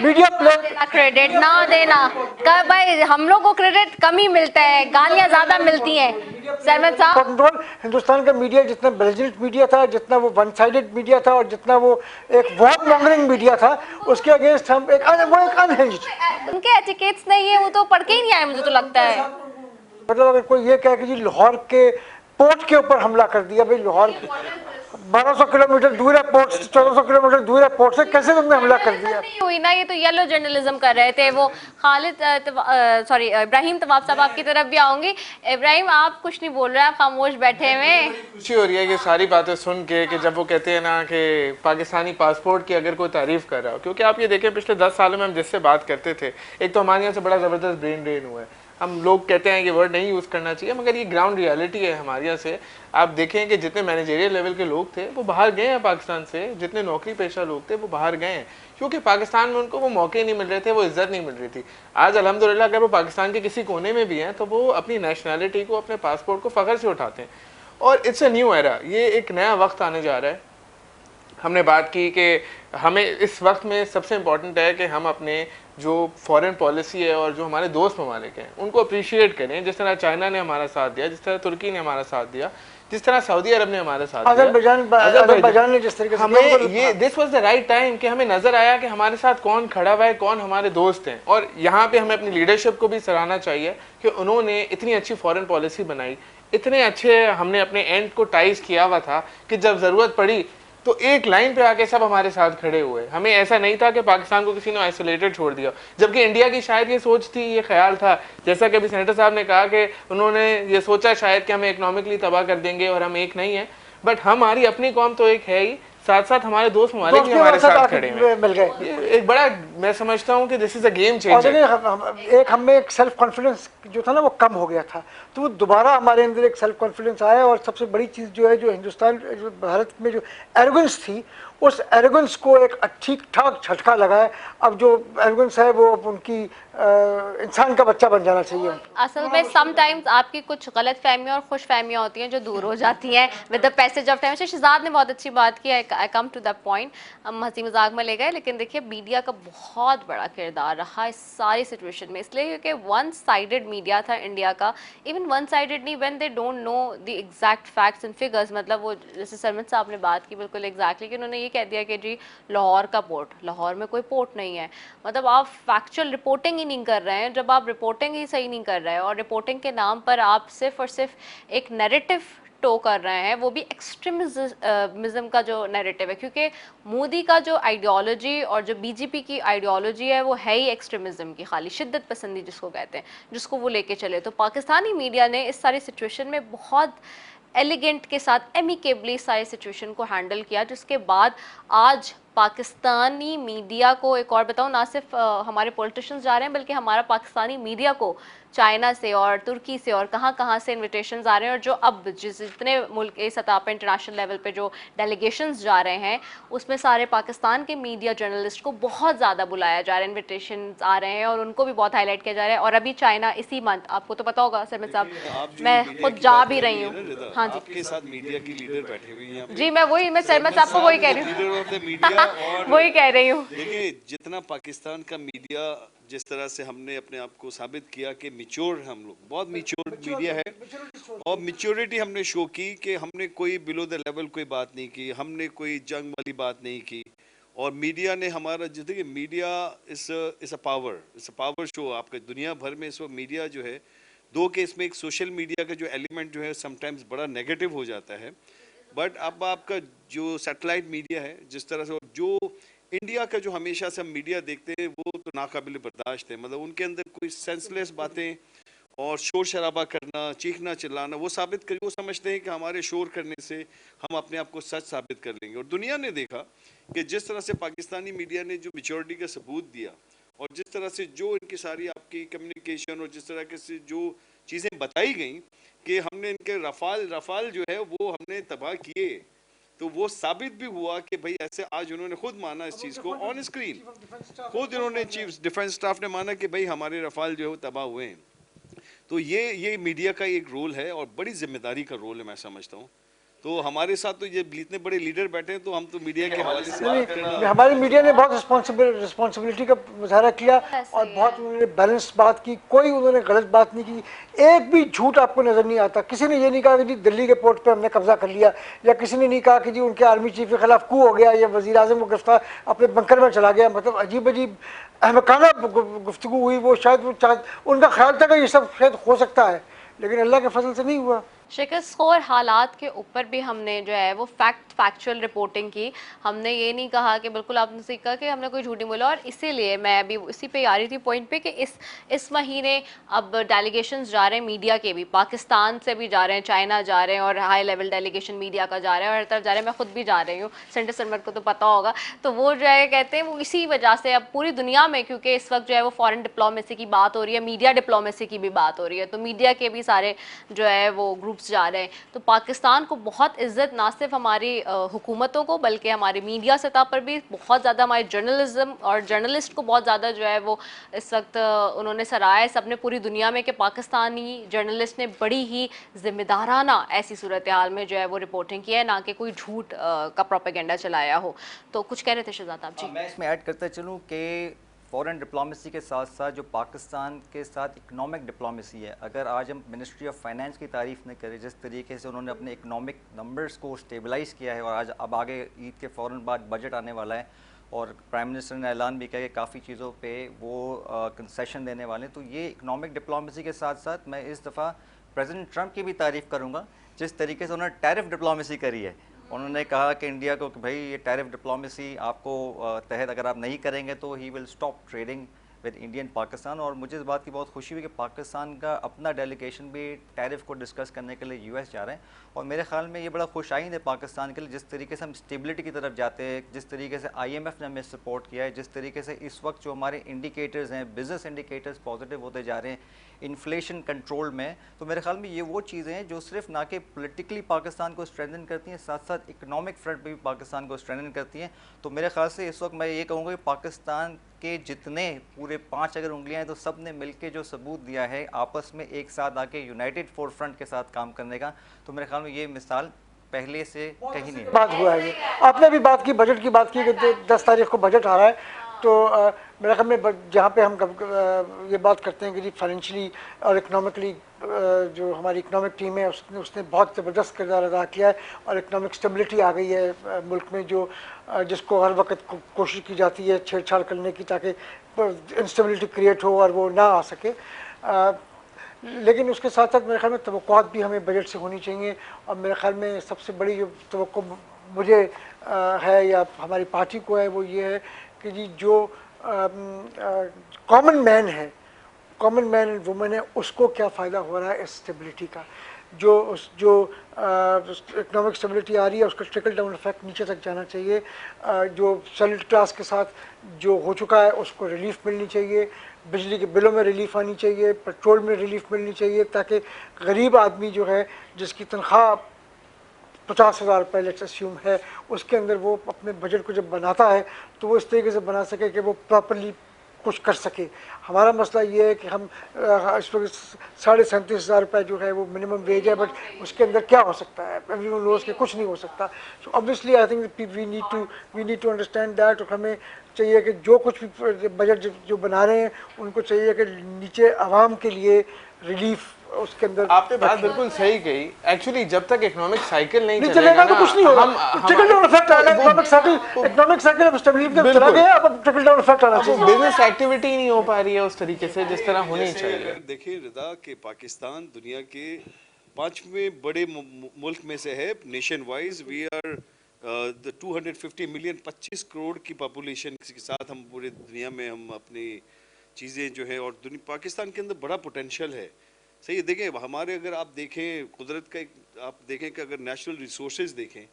media play credit ना देना कब भाई, हम लोग को क्रेडिट कम ही मिलता है, गालियां ज्यादा मिलती हैं। सरमद साहब, रोल हिंदुस्तान का मीडिया जितना ब्रिलियंट मीडिया था, जितना वो वन साइडेड मीडिया था और जितना वो एक वॉर मॉन्गरिंग मीडिया था, उसके अगेंस्ट हम एक अनहिंज्ड, उनके एटिकेट्स नहीं है, वो तो पढ़ के ही नहीं आए मुझे तो लगता है। मतलब अगर कोई ये कहे कि जी लाहौर के पोर्ट के ऊपर हमला कर दिया, भाई लाहौर 1200 किलोमीटर दूर है पोर्ट से, 1400 किलोमीटर दूर है पोर्ट से, कैसे तुमने हमला कर दिया? नहीं हुई ना, ये तो येलो जर्नलिज्म कर रहे थे वो। खालिद इब्राहिम तवाब साहब आपकी तरफ भी आऊंगी। इब्राहिम, आप कुछ नहीं बोल रहे, आप खामोश बैठे हुए। खुशी हो रही है कि सारी बातें सुन के, कि जब वो कहते हैं ना कि पाकिस्तानी पासपोर्ट की अगर कोई तारीफ कर रहा हो, क्योंकि आप ये देखें पिछले 10 सालों में हम जिससे बात करते थे, एक तो हमारे यहाँ से बड़ा ज़बरदस्त ब्रेन ड्रेन हुआ है। हम लोग कहते हैं कि वर्ड नहीं यूज़ करना चाहिए, मगर ये ग्राउंड रियलिटी है हमारे यहाँ से। आप देखें कि जितने मैनेजरियल लेवल के लोग थे वो बाहर गए हैं पाकिस्तान से, जितने नौकरी पेशा लोग थे वो बाहर गए हैं, क्योंकि पाकिस्तान में उनको वो मौके नहीं मिल रहे थे, वो इज्जत नहीं मिल रही थी। आज अल्हम्दुलिल्लाह अगर वो पाकिस्तान के किसी कोने में भी हैं तो वो अपनी नेशनैलिटी को, अपने पासपोर्ट को फ़ख्र से उठाते हैं। और इट्स अ न्यू एरा, ये एक नया वक्त आने जा रहा है। हमने बात की कि हमें इस वक्त में सबसे इम्पॉर्टेंट है कि हम अपने जो फॉरेन पॉलिसी है और जो हमारे दोस्त ममालिक हैं उनको अप्रिशिएट करें, जिस तरह चाइना ने हमारा साथ दिया, जिस तरह तुर्की ने हमारा साथ दिया, जिस तरह सऊदी अरब ने हमारा साथ दिया, अज़रबैजान ने जिस तरीके से, हमें ये this was the right time कि हमें नजर आया कि हमारे साथ कौन खड़ा हुआ है, कौन हमारे दोस्त हैं। और यहाँ पे हमें अपनी लीडरशिप को भी सराहना चाहिए कि उन्होंने इतनी अच्छी फॉरेन पॉलिसी बनाई, इतने अच्छे हमने अपने एंड को टाइज किया हुआ था कि जब ज़रूरत पड़ी तो एक लाइन पे आके सब हमारे साथ खड़े हुए। हमें ऐसा नहीं था कि पाकिस्तान को किसी ने आइसोलेटेड छोड़ दिया, जबकि इंडिया की शायद ये सोच थी, ये ख्याल था, जैसा कि अभी सेनेटर साहब ने कहा कि उन्होंने ये सोचा शायद कि हमें इकोनॉमिकली तबाह कर देंगे और हम एक नहीं है, बट हमारी अपनी कौम तो एक है ही, साथ साथ हमारे दोस्त हमारे भी हमारे साथ खड़े हैं, मिल गए। एक बड़ा मैं समझता हूँ कि this is a game changer. एक हमें एक सेल्फ कॉन्फिडेंस जो था ना वो कम हो गया था, तो वो दोबारा हमारे अंदर एक सेल्फ कॉन्फिडेंस आया। और सबसे बड़ी चीज़ जो है, जो हिंदुस्तान, जो भारत में जो एरोगेंस थी, उस एरोगेंस को एक ठीक ठाक झटका लगा है। अब जो एरोगेंस है वो उनकी इंसान का बच्चा बन जाना चाहिए। असल में समटाइम्स आपकी कुछ गलत फहमियाँ और खुश फहमियाँ होती हैं जो दूर हो जाती हैं with the passage of time. Shahzad ने बहुत अच्छी बात की, I come to the point, हम हंसी मजाक में ले गए, लेकिन देखिए मीडिया का बहुत बड़ा किरदार रहा इस सारी सिचुएशन में, इसलिए क्योंकि वन साइडेड मीडिया था इंडिया का। इवन वन साइडेड नहीं, when they don't know the exact facts and figures, मतलब वो जैसे सरमद साहब ने बात की बिल्कुल एग्जैक्टली कि उन्होंने ये कह दिया कि जी लाहौर का पोर्ट, लाहौर में कोई पोर्ट नहीं है। मतलब आप फैक्चुअल रिपोर्टिंग ही नहीं कर रहे हैं। जब आप रिपोर्टिंग ही सही नहीं कर रहे हैं और रिपोर्टिंग के नाम पर आप सिर्फ और सिर्फ एक नैरेटिव टो कर रहे हैं, वो भी एक्सट्रीमिज्म का जो नैरेटिव है, क्योंकि मोदी का जो आइडियोलॉजी और जो बीजेपी की आइडियोलॉजी है वो है ही एक्सट्रीमिज्म की, खाली शिद्दत पसंदी जिसको कहते हैं, जिसको वो लेके चले। तो पाकिस्तानी मीडिया ने इस सारी सिचुएशन में बहुत एलिगेंट के साथ एमिकेबली सारी सिचुएशन को हैंडल किया, जिसके बाद आज पाकिस्तानी मीडिया को, एक और बताऊं, ना सिर्फ हमारे पॉलिटिशियंस जा रहे हैं बल्कि हमारा पाकिस्तानी मीडिया को चाइना से और तुर्की से और कहाँ से इनविटेशंस आ रहे हैं, और जो अब जितने मुल्क के सतह पर इंटरनेशनल लेवल पे जो डेलीगेशंस जा रहे हैं उसमें सारे पाकिस्तान के मीडिया जर्नलिस्ट को बहुत ज़्यादा बुलाया जा रहा है, इन्विटेशंस आ रहे हैं और उनको भी बहुत हाईलाइट किया जा रहा है। और अभी चाइना इसी मंथ, आपको तो पता होगा सरमद साहब, मैं खुद जा भी रही हूँ। हाँ जी, आपके साथ मीडिया की लीडर बैठे हुए हैं यहाँ पे। जी मैं सरमद साहब को वही कह रही लीडर ऑफ द मीडिया हूँ और वही कह रही हूँ। देखिए, जितना पाकिस्तान का मीडिया, जिस तरह से हमने अपने आप को साबित किया कि मिच्योर, हम लोग बहुत मिच्योर मीडिया है और मिच्योरिटी हमने शो की कि हमने कोई बिलो द लेवल कोई बात नहीं की, हमने कोई जंग वाली बात नहीं की। और मीडिया ने हमारा, जिस देखिए मीडिया इस अ पावर शो। आपके दुनिया भर में इस वक्त मीडिया जो है, दो के इसमें एक सोशल मीडिया का जो एलिमेंट जो है समटाइम्स बड़ा नेगेटिव हो जाता है, बट अब आपका जो सैटेलाइट मीडिया है, जिस तरह से जो इंडिया का जो हमेशा से हम मीडिया देखते हैं, वो तो नाकाबिल बर्दाश्त है। मतलब उनके अंदर कोई सेंसलेस बातें और शोर शराबा करना, चीखना चिल्लाना, वो साबित कर, वो समझते हैं कि हमारे शोर करने से हम अपने आप को सच साबित कर लेंगे। और दुनिया ने देखा कि जिस तरह से पाकिस्तानी मीडिया ने जो मैच्योरिटी का सबूत दिया और जिस तरह से जो इनकी सारी आपकी कम्युनिकेशन और जिस तरह के से जो चीज़ें बताई गई कि हमने इनके रफाल जो है वो हमने तबाह किए, तो वो साबित भी हुआ कि भाई ऐसे आज उन्होंने खुद माना इस चीज़ को ऑन स्क्रीन, खुद इन्होंने चीफ डिफेंस स्टाफ ने माना कि भाई हमारे रफाल जो है वो तबाह हुए हैं। तो ये मीडिया का एक रोल है और बड़ी जिम्मेदारी का रोल है, मैं समझता हूँ। तो हमारे साथ तो ये इतने बड़े लीडर बैठे हैं, तो हम तो मीडिया के हवाले से बात करना, हमारी मीडिया ने बहुत रिस्पॉन्सिबिलिटी का मुजाहरा किया और बहुत उन्होंने बैलेंस बात की, कोई उन्होंने गलत बात नहीं की। एक भी झूठ आपको नज़र नहीं आता। किसी ने ये नहीं कहा कि जी दिल्ली के पोर्ट पे हमने कब्जा कर लिया, या किसी ने नहीं कहा कि जी उनके आर्मी चीफ के खिलाफ कू हो गया या वज़ीर आज़म को गिरफ्तार अपने बंकर में चला गया। मतलब अजीब अजीब अहमकाना गुफ्तगू हुई। वो शायद उनका ख्याल था कि ये सब शायद हो सकता है, लेकिन अल्लाह के फजल से नहीं हुआ। शिकस्त और हालात के ऊपर भी हमने जो है वो फैक्चुअल रिपोर्टिंग की। हमने ये नहीं कहा कि बिल्कुल आपने सीखा कि हमने कोई झूठ नहीं बोला। और इसीलिए मैं अभी इसी पे आ रही थी पॉइंट पे कि इस महीने अब डेलीगेशंस जा रहे हैं मीडिया के भी, पाकिस्तान से भी जा रहे हैं, चाइना जा रहे हैं और हाई लेवल डेलीगेशन मीडिया का जा रहा है और हर तरफ जा रहे हैं। मैं खुद भी जा रही हूँ, सेंटर सरमद को तो पता होगा। तो वो जो है कहते हैं वो इसी वजह से अब पूरी दुनिया में, क्योंकि इस वक्त जो है वो फॉरेन डिप्लोमेसी की बात हो रही है, मीडिया डिप्लोमेसी की भी बात हो रही है, तो मीडिया के भी सारे जो है वो ग्रुप्स जा रहे हैं। तो पाकिस्तान को बहुत इज्जत ना सिर्फ हमारी हुकूमतों को बल्कि हमारी मीडिया सतह पर भी बहुत ज़्यादा, हमारे जर्नलिज्म और जर्नलिस्ट को बहुत ज़्यादा जो है वो इस वक्त उन्होंने सराहा सबने पूरी दुनिया में कि पाकिस्तानी जर्नलिस्ट ने बड़ी ही जिम्मेदाराना ऐसी सूरत हाल में जो है वो रिपोर्टिंग की है, ना कि कोई झूठ का प्रोपेगेंडा चलाया हो। तो कुछ कह रहे थे शहजाद आप जी? मैं इसमें ऐड करता चलूँ कि फ़ॉरेन डिप्लोमेसी के साथ साथ जो पाकिस्तान के साथ इकनॉमिक डिप्लोमेसी है, अगर आज हम मिनिस्ट्री ऑफ फाइनेंस की तारीफ़ न करें, जिस तरीके से उन्होंने अपने इकनॉमिक नंबर्स को स्टेबलाइज़ किया है और आज अब आगे ईद के फ़ौरन बाद बजट आने वाला है और प्राइम मिनिस्टर ने ऐलान भी किया कि काफ़ी चीज़ों पे वो कंसेशन देने वाले हैं, तो ये इकनॉमिक डिप्लोमेसी के साथ साथ मैं इस दफ़ा प्रेसिडेंट ट्रंप की भी तारीफ़ करूँगा, जिस तरीके से उन्होंने टैरिफ डिप्लोमेसी करी है। उन्होंने कहा कि इंडिया को कि भाई ये टैरिफ डिप्लोमेसी आपको तहत अगर आप नहीं करेंगे तो he will stop trading with Indian Pakistan. और मुझे इस बात की बहुत खुशी हुई कि पाकिस्तान का अपना डेलीगेशन भी टैरिफ को डिस्कस करने के लिए यूएस जा रहे हैं और मेरे ख्याल में ये बड़ा खुश आइंद है पाकिस्तान के लिए, जिस तरीके से हम स्टेबिलिटी की तरफ जाते हैं, जिस तरीके से IMF ने हमें सपोर्ट किया है, जिस तरीके से इस वक्त जो हमारे इंडिकेटर्स हैं, बिजनेस इंडिकेटर्स पॉजिटिव होते जा रहे हैं, इन्फ्लेशन कंट्रोल में, तो मेरे ख्याल में ये वो चीज़ें हैं जो सिर्फ ना कि पॉलिटिकली पाकिस्तान को स्ट्रेंथन करती हैं, साथ साथ इकोनॉमिक फ्रंट पे भी पाकिस्तान को स्ट्रेंथन करती हैं। तो मेरे ख्याल से इस वक्त मैं ये कहूँगा कि पाकिस्तान के जितने पूरे 5 अगर उंगलियां हैं तो सब ने मिलकर जो सबूत दिया है आपस में एक साथ आके यूनाइटेड फोर फ्रंट के साथ काम करने का, तो मेरे ख्याल में ये मिसाल पहले से कहीं नहीं बात हुआ है। आपने भी बात की, बजट की बात की कि 10 तारीख को बजट आ रहा है, तो मेरे ख्याल में जहाँ पे हम ये बात करते हैं कि जी फाइनेंशियली और इकनॉमिकली जो हमारी इकनॉमिक टीम है उसने बहुत ज़बरदस्त किरदार अदा किया है और इकनॉमिक स्टेबिलिटी आ गई है मुल्क में, जो जिसको हर वक्त कोशिश की जाती है छेड़छाड़ करने की ताकि इंस्टेबिलिटी क्रिएट हो और वो ना आ सके। लेकिन उसके साथ साथ मेरे ख्याल में तवक्कुआत भी हमें बजट से होनी चाहिए और मेरे ख्याल में सबसे बड़ी जो तवक्को मुझे है या हमारी पार्टी को है वो ये है कि जी जो कॉमन मैन है, कॉमन मैन एंड वुमेन है, उसको क्या फ़ायदा हो रहा है इस स्टेबिलिटी का। जो इकोनॉमिक स्टेबिलिटी आ रही है उसका ट्रिकल डाउन इफेक्ट नीचे तक जाना चाहिए। जो सैलरी क्लास के साथ जो हो चुका है उसको रिलीफ मिलनी चाहिए, बिजली के बिलों में रिलीफ आनी चाहिए, पेट्रोल में रिलीफ मिलनी चाहिए, ताकि गरीब आदमी जो है जिसकी तनख्वाह 50,000 रुपये लेट्स अस्यूम है, उसके अंदर वो अपने बजट को जब बनाता है तो वो इस तरीके से बना सके कि वो प्रॉपरली कुछ कर सके। हमारा मसला ये है कि हम इस वक्त 37,500 रुपये जो है वो मिनिमम वेज है, बट उसके अंदर क्या हो सकता है, एवरीवन नोज़ कि कुछ नहीं हो सकता। So obviously I think we need to understand that. और हमें चाहिए कि जो कुछ भी बजट जो बना रहे हैं उनको चाहिए कि नीचे आवाम के लिए रिलीफ उसके अंदर। आपने बात बिल्कुल सही कही। एक्चुअली जब तक इकोनॉमिक साइकिल नहीं चलेगा तो कुछ नहीं होगा। ट्रिकल डाउन इफेक्ट आना, इकोनॉमिक साइकिल अब स्टेबिलिटी में चला गया, अब ट्रिकल डाउन इफेक्ट आना चाहिए। बिजनेस एक्टिविटी नहीं हो पा रही है उस तरीके से जिस तरह होनी चाहिए। देखिए रिदा कि पाकिस्तान दुनिया के 5वें बड़े मुल्क में से है nation wise. We are the 250 million 25 crore की पॉपुलेशन के साथ हम पूरे दुनिया में हम अपनी चीज़ें जो है, और पाकिस्तान के अंदर बड़ा पोटेंशियल है। सही है, देखें हमारे अगर आप देखें कुदरत का आप देखें कि अगर नेचुरल रिसोर्सेज देखें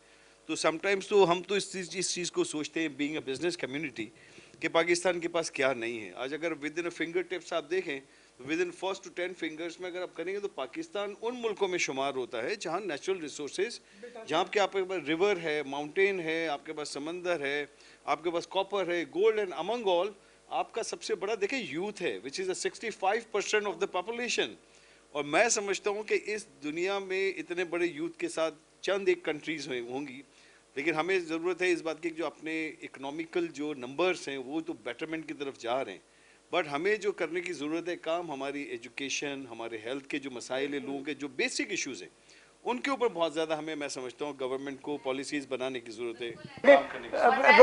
तो समटाइम्स तो हम तो इस चीज़ को सोचते हैं बीइंग अ बिजनेस कम्युनिटी कि पाकिस्तान के पास क्या नहीं है। आज अगर within a finger tips आप देखें तो within first two 10 fingers में अगर आप करेंगे तो पाकिस्तान उन मुल्कों में शुमार होता है जहाँ नेचुरल रिसोर्सेज, जहाँ आपके पास रिवर है, माउंटेन है, आपके पास समंदर है, आपके पास कॉपर है, गोल्ड एंड अमंग ऑल आपका सबसे बड़ा देखें यूथ है which is a 65% of the population. और मैं समझता हूँ कि इस दुनिया में इतने बड़े यूथ के साथ चंद एक कंट्रीज़ होंगी, लेकिन हमें ज़रूरत है इस बात की जो अपने इकोनॉमिकल जो नंबर्स हैं वो तो बेटरमेंट की तरफ जा रहे हैं, बट हमें जो करने की ज़रूरत है काम हमारी एजुकेशन, हमारे हेल्थ के जो मसाइल हैं, लोगों के जो बेसिक इश्यूज़ हैं उनके ऊपर बहुत ज़्यादा हमें, मैं समझता हूँ गवर्नमेंट को पॉलिसीज़ बनाने की ज़रूरत है।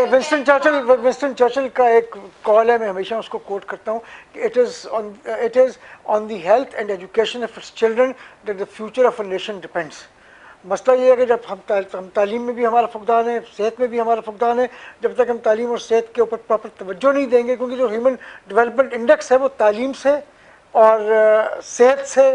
विंस्टन चर्चिल का एक कॉल है, मैं हमेशा उसको कोट करता हूँ कि it is on the health and education of its children that the future of a nation depends. मसला ये है कि जब हम तालीम में भी हमारा फुकदान है, सेहत में भी हमारा फुकदान है, जब तक हम तालीम और सेहत के ऊपर प्रॉपर तवज्जो नहीं देंगे, क्योंकि जो ह्यूमन डेवलपमेंट इंडेक्स है वो तालीम से और सेहत से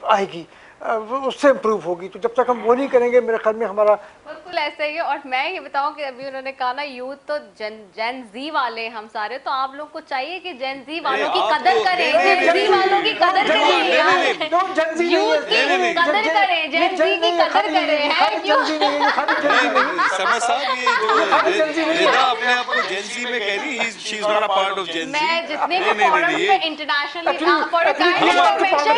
आएगी, उससे इम्प्रूव होगी। तो जब तक हम वो नहीं करेंगे मेरे ख्याल में हमारा बिल्कुल ऐसा ही है। और मैं ये बताऊं कि अभी उन्होंने कहा ना यूथ तो जेन जी वाले हम सारे, तो आप लोग को चाहिए कि जेन जी वालों की कदर करें, जेन जी वालों की कदर करें, यूथ की कदर करें, जेन जी की कदर करें, है क्यों? समय साहब ये जो रिदा अपने आप को जेन जी में कह रही है, she is not a part of Gen Z. मैं जितने भी फोरम्स में internationally for a kind information,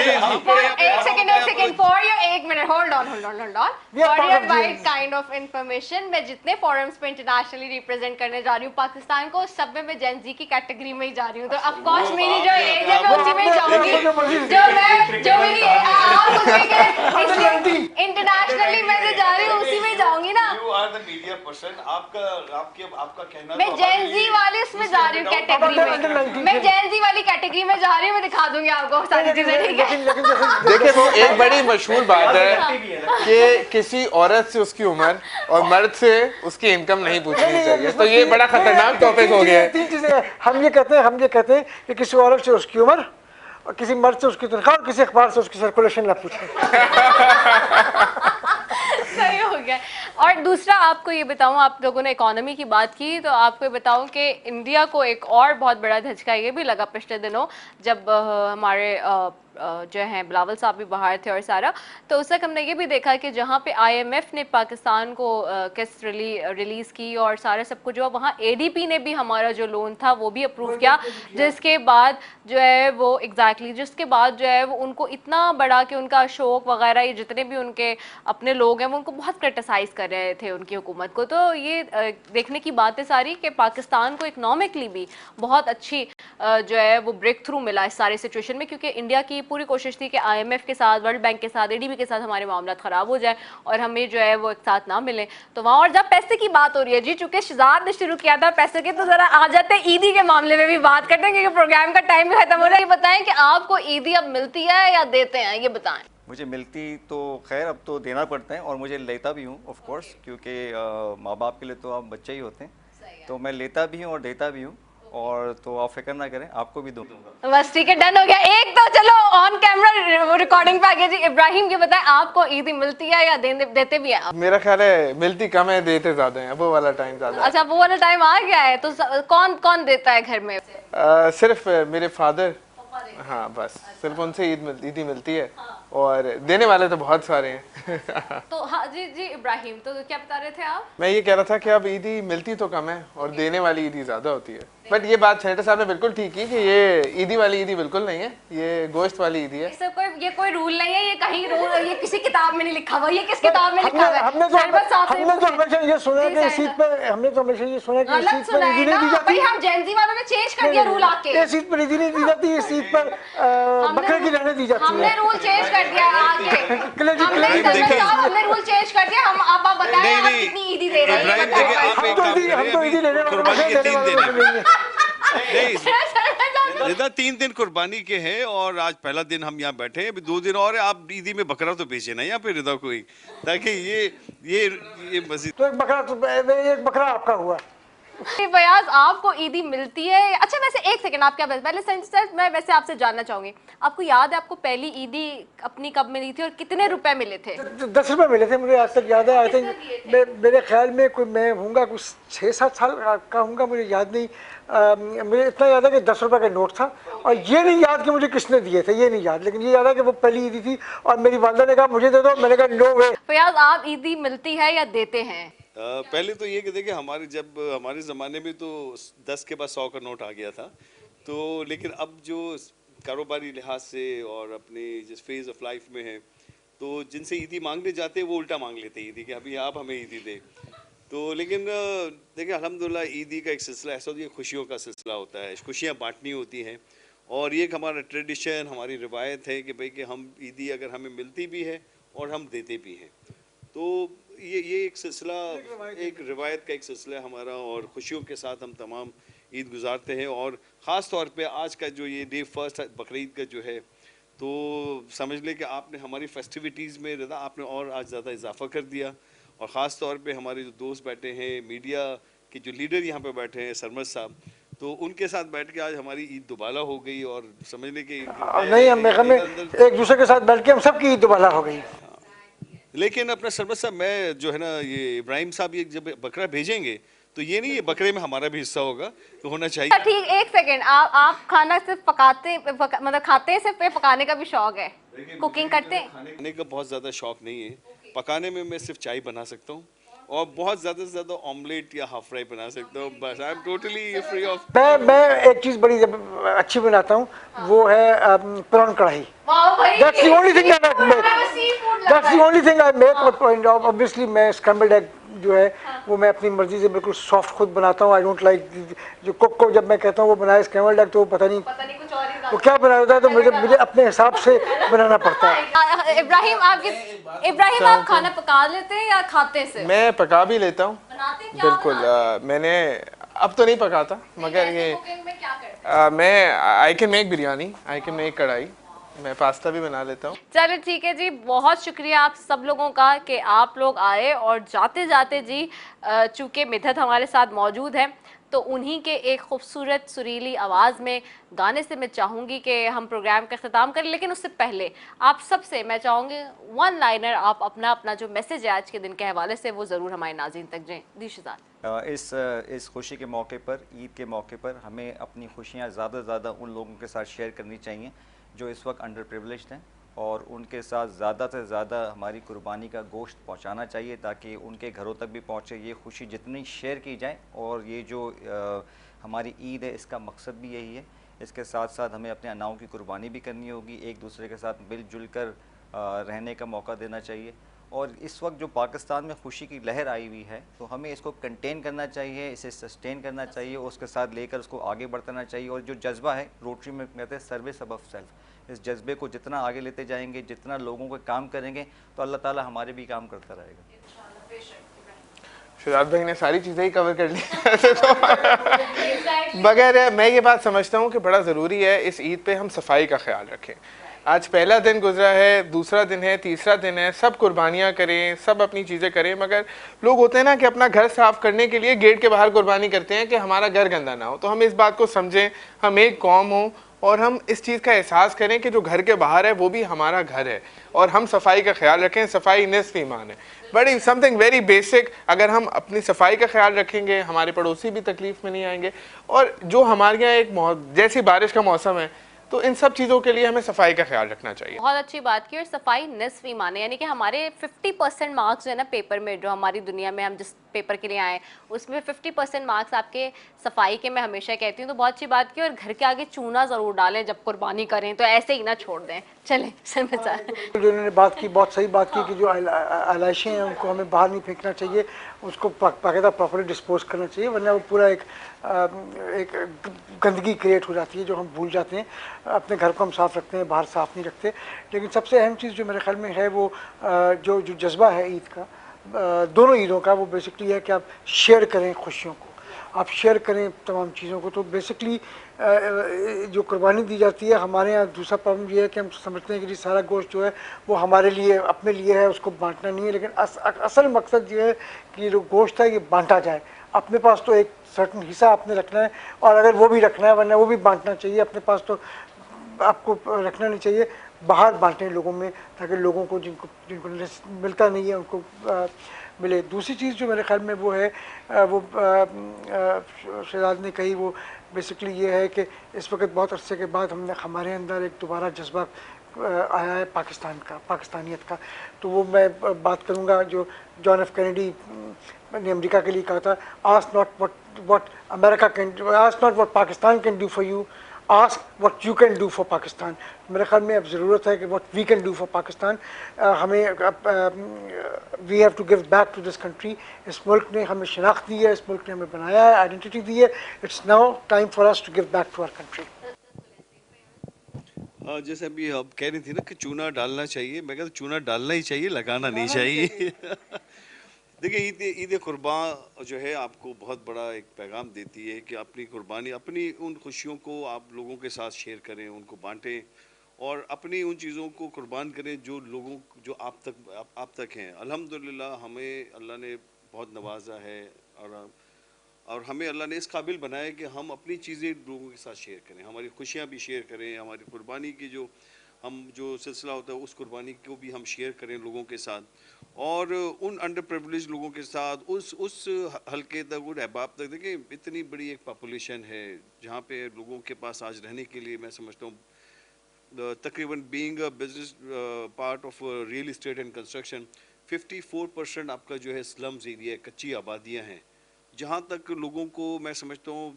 एक सेकंड फॉर योर, एक minute, hold on for your wide kind of information, मैं जितने फोरम्स पे इंटरनेशनली रिप्रेजेंट करने जा रही हूँ पाकिस्तान को, सब में मैं जेन जी की कैटेगरी में ही जा रही हूँ। तो ऑफ कोर्स मेरी जो एज है मैं उसी में जाऊंगी, जो मेरी इंटरनेशनली मैं जो जा रही हूँ उसी में जाऊंगी ना। You are the media person, आपका कहना मैं जेन जी वाली उसमें जा रही हूँ कैटेगरी में, मैं जेन जी वाली कैटेगरी में जा रही हूँ, मैं दिखा दूंगी आपको सारी चीजें, ठीक है? देखिए वो एक बड़ी मशहूर बात है कि किसी औरत से उसकी उम्र और मर्द से उसकी इनकम नहीं पूछनी चाहिए, तो ये बड़ा खतरनाक टॉपिक हो गया है। 3 चीजें हम ये कहते हैं कि किसी औरत से उसकी उम्र और किसी मर्द से उसकी तनख्वाह और किसी अखबार से उसकी सर्कुलेशन ना पूछें। सही हो गया। और दूसरा आपको ये बताऊं, आप लोगों ने इकोनॉमी की बात की तो आपको ये बताऊं कि इंडिया को एक और बहुत बड़ा झटका ये भी लगा पिछले दिनों जब हमारे जो हैं बिलावल साहब भी बाहर थे और सारा, तो उस वक्त हमने ये भी देखा कि जहाँ पे IMF ने पाकिस्तान को किस्त रिलीज़ की और सारे सब कुछ, जो वहाँ ADP ने भी हमारा जो लोन था वो भी अप्रूव किया, जिसके बाद जो है वो जिसके बाद जो है वो उनको इतना बड़ा कि उनका अशोक वगैरह ये जितने भी उनके अपने लोग हैं वो उनको बहुत क्रिटिसाइज़ कर रहे थे उनकी हुकूमत को। तो ये देखने की बात है सारी कि पाकिस्तान को इकनॉमिकली भी बहुत अच्छी जो है वो ब्रेक थ्रू मिला इस सारे सिचुएशन में, क्योंकि इंडिया की पूरी कोशिश थी कि IMF के साथ, वर्ल्ड बैंक के साथ, ADB के साथ हमारे मामला ख़राब हो जाए और हमें जो है वो एक साथ ना मिले। तो वहाँ और जब पैसे की बात हो रही है जी, चूँकि शहजाद ने शुरू किया था पैसे के, तो ज़रा आ जाते हैं ईदी के मामले में भी बात करते हैं क्योंकि प्रोग्राम का टाइम भी खत्म हो रहा है। ये बताएं कि आपको ईदी अब मिलती है या देते हैं, ये बताएं। मुझे मिलती तो खैर अब तो देना पड़ता है और मुझे लेता भी हूँ ऑफ कोर्स, क्योंकि माँ बाप के लिए तो आप बच्चे ही होते हैं, तो मैं लेता भी हूँ और देता भी हूँ। और तो आप फिक्र ना करें, आपको भी दूंगा। बस ठीक है, डन हो गया। एक तो चलो ऑन कैमरा रिकॉर्डिंग पे आ गया जी। इब्राहिम ये बताएं, आपको ईदी मिलती है या देते भी हैं आप? मेरा ख्याल है मिलती कम है, देते ज्यादा है, वो वाला टाइम ज्यादा है। अच्छा, वो वाला टाइम आ गया है। तो कौन कौन देता है घर में? सिर्फ मेरे फादर, हाँ बस सिर्फ उनसे ईदी मिलती है, और देने वाले तो बहुत सारे हैं। तो हाँ जी जी इब्राहिम, तो क्या बता रहे थे आप? मैं ये कह रहा था कि अब ईदी मिलती तो कम है और देने वाली ईदी ज्यादा होती है। बट ये बात सेनेटर साहब ने बिल्कुल ठीक की कि ये ईदी वाली ईदी बिल्कुल नहीं है, ये गोश्त वाली ईदी है। ये कोई रूल नहीं है, ये कहीं रूल, ये किसी किताब में नहीं लिखा हुआ। ये किस किताब में लिखा हुआ है? हमने तो हमेशा ये सुना कि इस ईद पे, हमने तो हमेशा ये सुना कि इस ईद पर ईदी नहीं दी जाती। हम जेनजी वालों ने चेंज कर दिया रूल आके। इस ईद पर ईदी नहीं दी जाती, इस ईद पर बकरे की रहने दी जाती है। हमने रूल चेंज कर दिया आके। हमने रूल चेंज कर दिया। हम आप बताएं आप कितनी ईदी दे रहे हैं? हम तो ईदी लेने वाले रिदा 3 दिन कुर्बानी के हैं और आज पहला दिन हम यहाँ बैठे हैं, अभी 2 दिन और है। आप ईदी में बकरा तो बेचे ना यहाँ पे रिदा कोई, ताकि ये मस्जिद तो एक बकरा आपका हुआ। फयाज, आपको ईदी मिलती है? अच्छा वैसे एक सेकंड, आप क्या पहले सेंटर मैं वैसे आपसे जानना चाहूंगी, आपको याद है आपको पहली ईदी अपनी कब मिली थी और कितने रुपए मिले थे? 10 रुपए मिले थे, मुझे आज तक याद है। आई थिंक मेरे ख्याल में कोई मैं हूँगा कुछ 6-7 साल का हूँगा, मुझे याद नहीं। मुझे इतना याद है कि 10 रुपए का नोट था, और ये नहीं याद कि मुझे किसने दिए थे, ये नहीं याद, लेकिन ये याद है कि वो पहली ईदी थी और मेरी वालदा ने कहा मुझे दे दो। मैंने कहा नो वे। फयाज, आप ईदी मिलती है या देते हैं? पहले तो ये कि देखिए हमारे ज़माने में तो 10 के बाद 100 का नोट आ गया था, तो लेकिन अब जो कारोबारी लिहाज से और अपने जिस फेज़ ऑफ लाइफ में है, तो जिनसे ईदी मांगने जाते हैं वो उल्टा मांग लेते हैं ईदी कि अभी आप हमें ईदी दें। तो लेकिन देखिए अल्हम्दुलिल्लाह ईदी का एक सिलसिला ऐसा होता है, खुशियों का सिलसिला होता है, खुशियाँ बांटनी होती हैं, और ये एक हमारा ट्रेडिशन, हमारी रिवायत है कि भाई कि हम ईदी अगर हमें मिलती भी है और हम देते भी हैं, तो ये एक सिलसिला, एक रिवायत का एक सिलसिला है हमारा, और खुशियों के साथ हम तमाम ईद गुजारते हैं। और ख़ास तौर पे आज का जो ये डे फर्स्ट बकरीद का जो है, तो समझ लें कि आपने हमारी फेस्टिविटीज़ में रदा आपने और आज ज़्यादा इजाफा कर दिया, और ख़ास तौर पे हमारे जो दोस्त बैठे हैं, मीडिया के जो लीडर यहाँ पे बैठे हैं, सरमद साहब, तो उनके साथ बैठ के आज हमारी ईद दुबाला हो गई, और समझ लें कि नहीं, हम एक दूसरे के साथ बैठ के हम सबकी ईद दुबाला हो गई। लेकिन अपना सरबत साहब, मैं जो है ना, ये इब्राहिम साहब ये जब बकरा भेजेंगे तो ये नहीं, ये बकरे में हमारा भी हिस्सा होगा, तो होना चाहिए। ठीक, एक सेकंड, आप खाना सिर्फ मतलब खाते हैं, सिर्फ पकाने का भी शौक है? कुकिंग करते हैं? खाने का बहुत ज़्यादा शौक नहीं है, पकाने में मैं सिर्फ चाय बना सकता हूँ, और बहुत ज़्यादा से ज़्यादा ऑमलेट या हाफ फ्राई बना सकता हूँ, बस। I am totally free of. मैं एक चीज़ बड़ी अच्छी बनाता हूँ, वो है प्रॉन कढ़ाई। That's the only thing that I make. That's the only thing I make. And obviously मैं scrambled egg जो है वो मैं अपनी मर्जी से बिल्कुल सॉफ्ट खुद बनाता हूँ। आई डोंट लाइक जो कुक को जब मैं कहता हूँ वो बनाए स्क्रैम्बल्ड एग, तो वो पता नहीं कुछ और ही वो क्या बना होता है, तो मुझे अपने हिसाब से बनाना पड़ता है। इब्राहिम, आप खाना पका लेते हैं या खाते हैं सिर्फ? मैं पका भी लेता हूँ, बनाते हैं क्या? बिल्कुल। मैंने अब तो नहीं पकाता, मगर ये कुकिंग में क्या करते हैं? मैं I can make biryani, I can make कढ़ाई, मैं पास्ता भी बना लेता हूँ। चलो ठीक है जी, बहुत शुक्रिया आप सब लोगों का कि आप लोग आए, और जाते जाते जी चूँकि मिधत हमारे साथ मौजूद है, तो उन्हीं के एक खूबसूरत सुरीली आवाज़ में गाने से मैं चाहूँगी कि हम प्रोग्राम का ख़त्म करें। लेकिन उससे पहले आप सबसे मैं चाहूँगी वन लाइनर आप अपना जो मैसेज है आज के दिन के हवाले से वो ज़रूर हमारे नाज़रीन तक जाएँ। दीशुजान, इस खुशी के मौके पर, ईद के मौके पर, हमें अपनी खुशियाँ ज़्यादा से ज़्यादा उन लोगों के साथ शेयर करनी चाहिए जो इस वक्त अंडर प्रिविलेज्ड हैं, और उनके साथ ज़्यादा से ज़्यादा हमारी कुर्बानी का गोश्त पहुंचाना चाहिए, ताकि उनके घरों तक भी पहुंचे। ये खुशी जितनी शेयर की जाए, और ये जो हमारी ईद है इसका मकसद भी यही है। इसके साथ साथ हमें अपने अनाओं की कुर्बानी भी करनी होगी, एक दूसरे के साथ मिलजुल कर रहने का मौका देना चाहिए। और इस वक्त जो पाकिस्तान में खुशी की लहर आई हुई है, तो हमें इसको कंटेन करना चाहिए, इसे सस्टेन करना चाहिए, उसके साथ लेकर उसको आगे बढ़ाना चाहिए। और जो जज्बा है, रोटरी में कहते हैं सर्विस अबव सेल्फ, इस जज्बे को जितना आगे लेते जाएंगे, जितना लोगों को काम करेंगे, तो अल्लाह ताला हमारे भी काम करता रहेगा। शुजात भाई ने सारी चीज़ें ही कवर कर ली तो मगर मैं ये बात समझता हूँ कि बड़ा ज़रूरी है इस ईद पे हम सफाई का ख्याल रखें। आज पहला दिन गुजरा है, दूसरा दिन है, तीसरा दिन है, सब कुर्बानियाँ करें, सब अपनी चीज़ें करें, मगर लोग होते हैं ना कि अपना घर साफ करने के लिए गेट के बाहर कुर्बानी करते हैं कि हमारा घर गंदा ना हो। तो हम इस बात को समझें, हम एक कौम हो और हम इस चीज़ का एहसास करें कि जो घर के बाहर है वो भी हमारा घर है और हम सफाई का ख्याल रखें। सफाई निस्फ़ ईमान है, बड़ी समथिंग वेरी बेसिक। अगर हम अपनी सफाई का ख्याल रखेंगे, हमारे पड़ोसी भी तकलीफ़ में नहीं आएंगे। और जो हमारे यहाँ एक जैसी बारिश का मौसम है, तो इन सब चीज़ों के लिए हमें सफाई का ख्याल रखना चाहिए। बहुत अच्छी बात की। और सफाई निस्फ़ ईमान है, यानी कि हमारे 50% मार्क्स जो है ना पेपर में, जो हमारी दुनिया में हम जिस पेपर के लिए आए उसमें 50% मार्क्स आपके सफाई के, मैं हमेशा कहती हूँ। तो बहुत अच्छी बात की। और घर के आगे चूना ज़रूर डालें जब कुर्बानी करें, तो ऐसे ही ना छोड़ दें। चलें जो उन्होंने बात की, बहुत सही बात की कि जो आलाइशें हैं उनको हमें बाहर नहीं फेंकना चाहिए, उसको बाकायदा प्रॉपर्ली डिस्पोज करना चाहिए, वरना वो पूरा एक गंदगी क्रिएट हो जाती है जो हम भूल जाते हैं। अपने घर को हम साफ़ रखते हैं, बाहर साफ़ नहीं रखते। लेकिन सबसे अहम चीज़ जो मेरे ख्याल में है वो जो जज्बा है ईद का, दोनों ईदों का, वो बेसिकली है कि आप शेयर करें खुशियों को, आप शेयर करें तमाम चीज़ों को। तो बेसिकली जो कुर्बानी दी जाती है, हमारे यहाँ दूसरा प्रॉब्लम ये है कि हम समझते हैं कि जी सारा गोश्त जो है वो हमारे लिए, अपने लिए है, उसको बांटना नहीं है। लेकिन असल मकसद ये है कि जो गोश्त है ये बांटा जाए। अपने पास तो एक सर्टन हिस्सा आपने रखना है, और अगर वो भी रखना है, वरना वो भी बांटना चाहिए। अपने पास तो आपको रखना नहीं चाहिए, बाहर बांटें लोगों में, ताकि लोगों को जिनको मिलता नहीं है उनको मिले। दूसरी चीज़ जो मेरे ख्याल में वो है, वो शहजाद ने कही, वो बेसिकली ये है कि इस वक्त बहुत अरसे के बाद हमारे अंदर एक दोबारा जज्बा आया है पाकिस्तान का, पाकिस्तानियत का। तो वो मैं बात करूँगा जो जॉन एफ कैनेडी ने अमेरिका के लिए कहा था, ask not what America can, ask not what Pakistan can do for you, ask what you can do for Pakistan. मेरे ख्याल में अब ज़रूरत है कि what we can do for Pakistan. हमें we have to give back to this country. इस मुल्क ने हमें शनाख्त दी है, इस मुल्क ने हमें बनाया है, आइडेंटिटी दी है। It's now time for us to give back to our country. जैसे अभी आप कह रही थी ना कि चूना डालना चाहिए, मैं कहता चूना डालना ही चाहिए, लगाना नहीं चाहिए। देखिए ईद कुर्बान जो है आपको बहुत बड़ा एक पैगाम देती है कि अपनी कुर्बानी, अपनी उन खुशियों को आप लोगों के साथ शेयर करें, उनको बांटें और अपनी उन चीज़ों को कुर्बान करें जो लोगों जो आप तक हैं। अल्हम्दुलिल्लाह हमें अल्लाह ने बहुत नवाजा है और हमें अल्लाह ने इस काबिल बनाया कि हम अपनी चीज़ें लोगों के साथ शेयर करें, हमारी खुशियाँ भी शेयर करें, हमारी कुर्बानी की जो सिलसिला होता है उस कुर्बानी को भी हम शेयर करें लोगों के साथ, और उन अंडर प्रिविलेज लोगों के साथ उस हल्के तक, उन अहबाब तक। देखिए इतनी बड़ी एक पॉपुलेशन है जहाँ पे लोगों के पास आज रहने के लिए, मैं समझता हूँ तकरीबन being a business part of real estate and construction, 54% आपका जो है स्लम्स एरिया, कच्ची आबादियाँ हैं, जहाँ तक लोगों को मैं समझता हूँ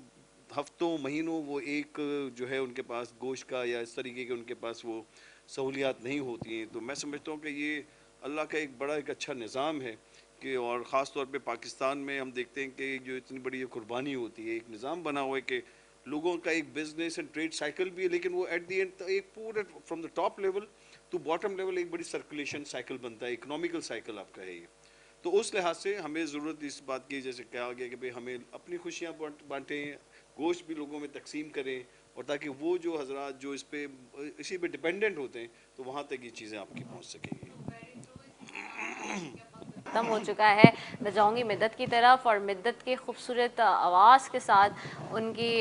हफ्तों महीनों वो एक जो है उनके पास गोश्त का या इस तरीके के उनके पास वो सहूलियात नहीं होती हैं। तो मैं समझता हूँ कि ये अल्लाह का एक बड़ा एक अच्छा निज़ाम है कि, और ख़ास तौर पे पाकिस्तान में हम देखते हैं कि जो इतनी बड़ी कुर्बानी होती है, एक निज़ाम बना हुआ है कि लोगों का एक बिजनेस एंड ट्रेड साइकिल भी है, लेकिन वो एट दी एंड एक पूरे from the top level to bottom level एक बड़ी सर्कुलेशन साइकिल बनता है, इकोनॉमिकल साइकिल आपका है ये। तो उस लिहाज से हमें ज़रूरत इस बात की, जैसे कहा गया कि भाई हमें अपनी खुशियाँ बांटें, गोश्त भी लोगों में तकसीम करें, और ताकि वो जो हजरात जो इसी पे डिपेंडेंट होते हैं, तो वहाँ तक ये चीज़ें आपकी पहुँच सकेंगी। ख़त्म हो चुका है। मैं जाऊंगी मिद्दत की तरफ, और मिद्दत की खूबसूरत आवाज़ के साथ उनकी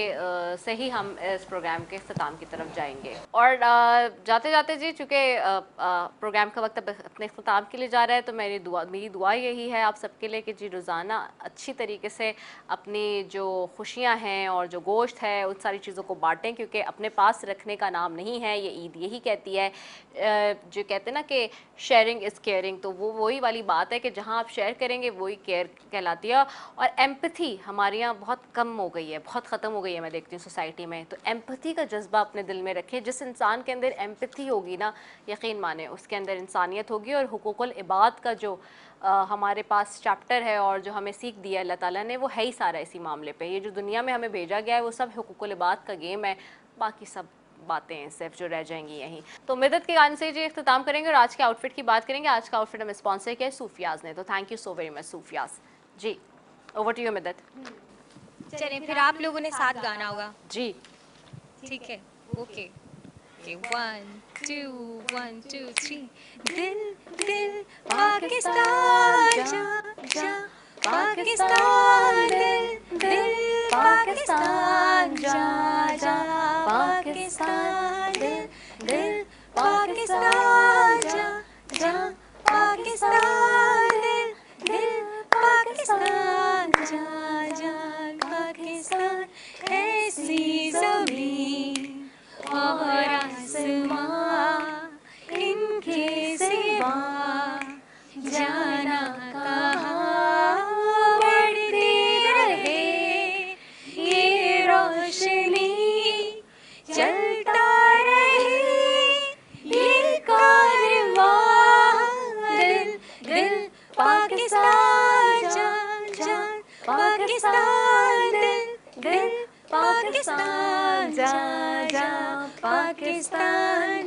से ही हम इस प्रोग्राम के अख्ताम की तरफ जाएंगे। और जाते जाते जी, चूँकि प्रोग्राम का वक्त अब अपने अख्ताम के लिए जा रहा है, तो मेरी दुआ यही है आप सबके लिए कि जी रोज़ाना अच्छी तरीके से अपनी जो खुशियाँ हैं और जो गोश्त है उन सारी चीज़ों को बाँटें, क्योंकि अपने पास रखने का नाम नहीं है ये ईद, यही कहती है। जो कहते हैं ना कि शेयरिंग इज़ केयरिंग, तो वो वही वाली बात है कि जहाँ आप शेयर करेंगे वही केयर कहलाती है। और एम्पैथी हमारे यहाँ बहुत कम हो गई है, बहुत ख़त्म हो गई है, मैं देखती हूँ सोसाइटी में। तो एम्पैथी का जज्बा अपने दिल में रखें। जिस इंसान के अंदर एम्पैथी होगी ना, यकीन माने उसके अंदर इंसानियत होगी। और हुकूकुल इबाद का जो हमारे पास चैप्टर है और जो हमें सीख दिया अल्लाह ताला ने, वो है ही सारा इसी मामले पे। ये जो दुनिया में हमें भेजा गया है वो सब हुकूकुल इबाद का गेम है, बाकी सब बातें हैं सिर्फ जो रह जाएंगी यहीं। तो मिद्दत के गाने से जी इख्तिताम करेंगे और आज के आउटफिट की बात करेंगे। आज का आउटफिट हमें स्पॉन्सर किया है सूफियाज ने, तो thank you so very much Sufiyaz ji. Over to you Middat. चलिए फिर आप लोगों ने साथ गाना होगा जी ठीक है, ओके। Okay, 1 2 1 2 3 दिल दिल पाकिस्तान जा जा पाकिस्तान दिल दिल पाकिस्तान जा जा पाकिस्तान दिल दिल पाकिस्तान जा जा पाकिस्तान दिल दिल पाकिस्तान जा जा पाकिस्तान ऐसी ज़मीं और आसमां इनके सिवा जाना कहाँ बढ़ती रहे ये रोशनी चलता रहे ये कारवां दिल दिल पाकिस्तान जान जान पाकिस्तान दिल दिल पाकिस्तान जा जा पाकिस्तान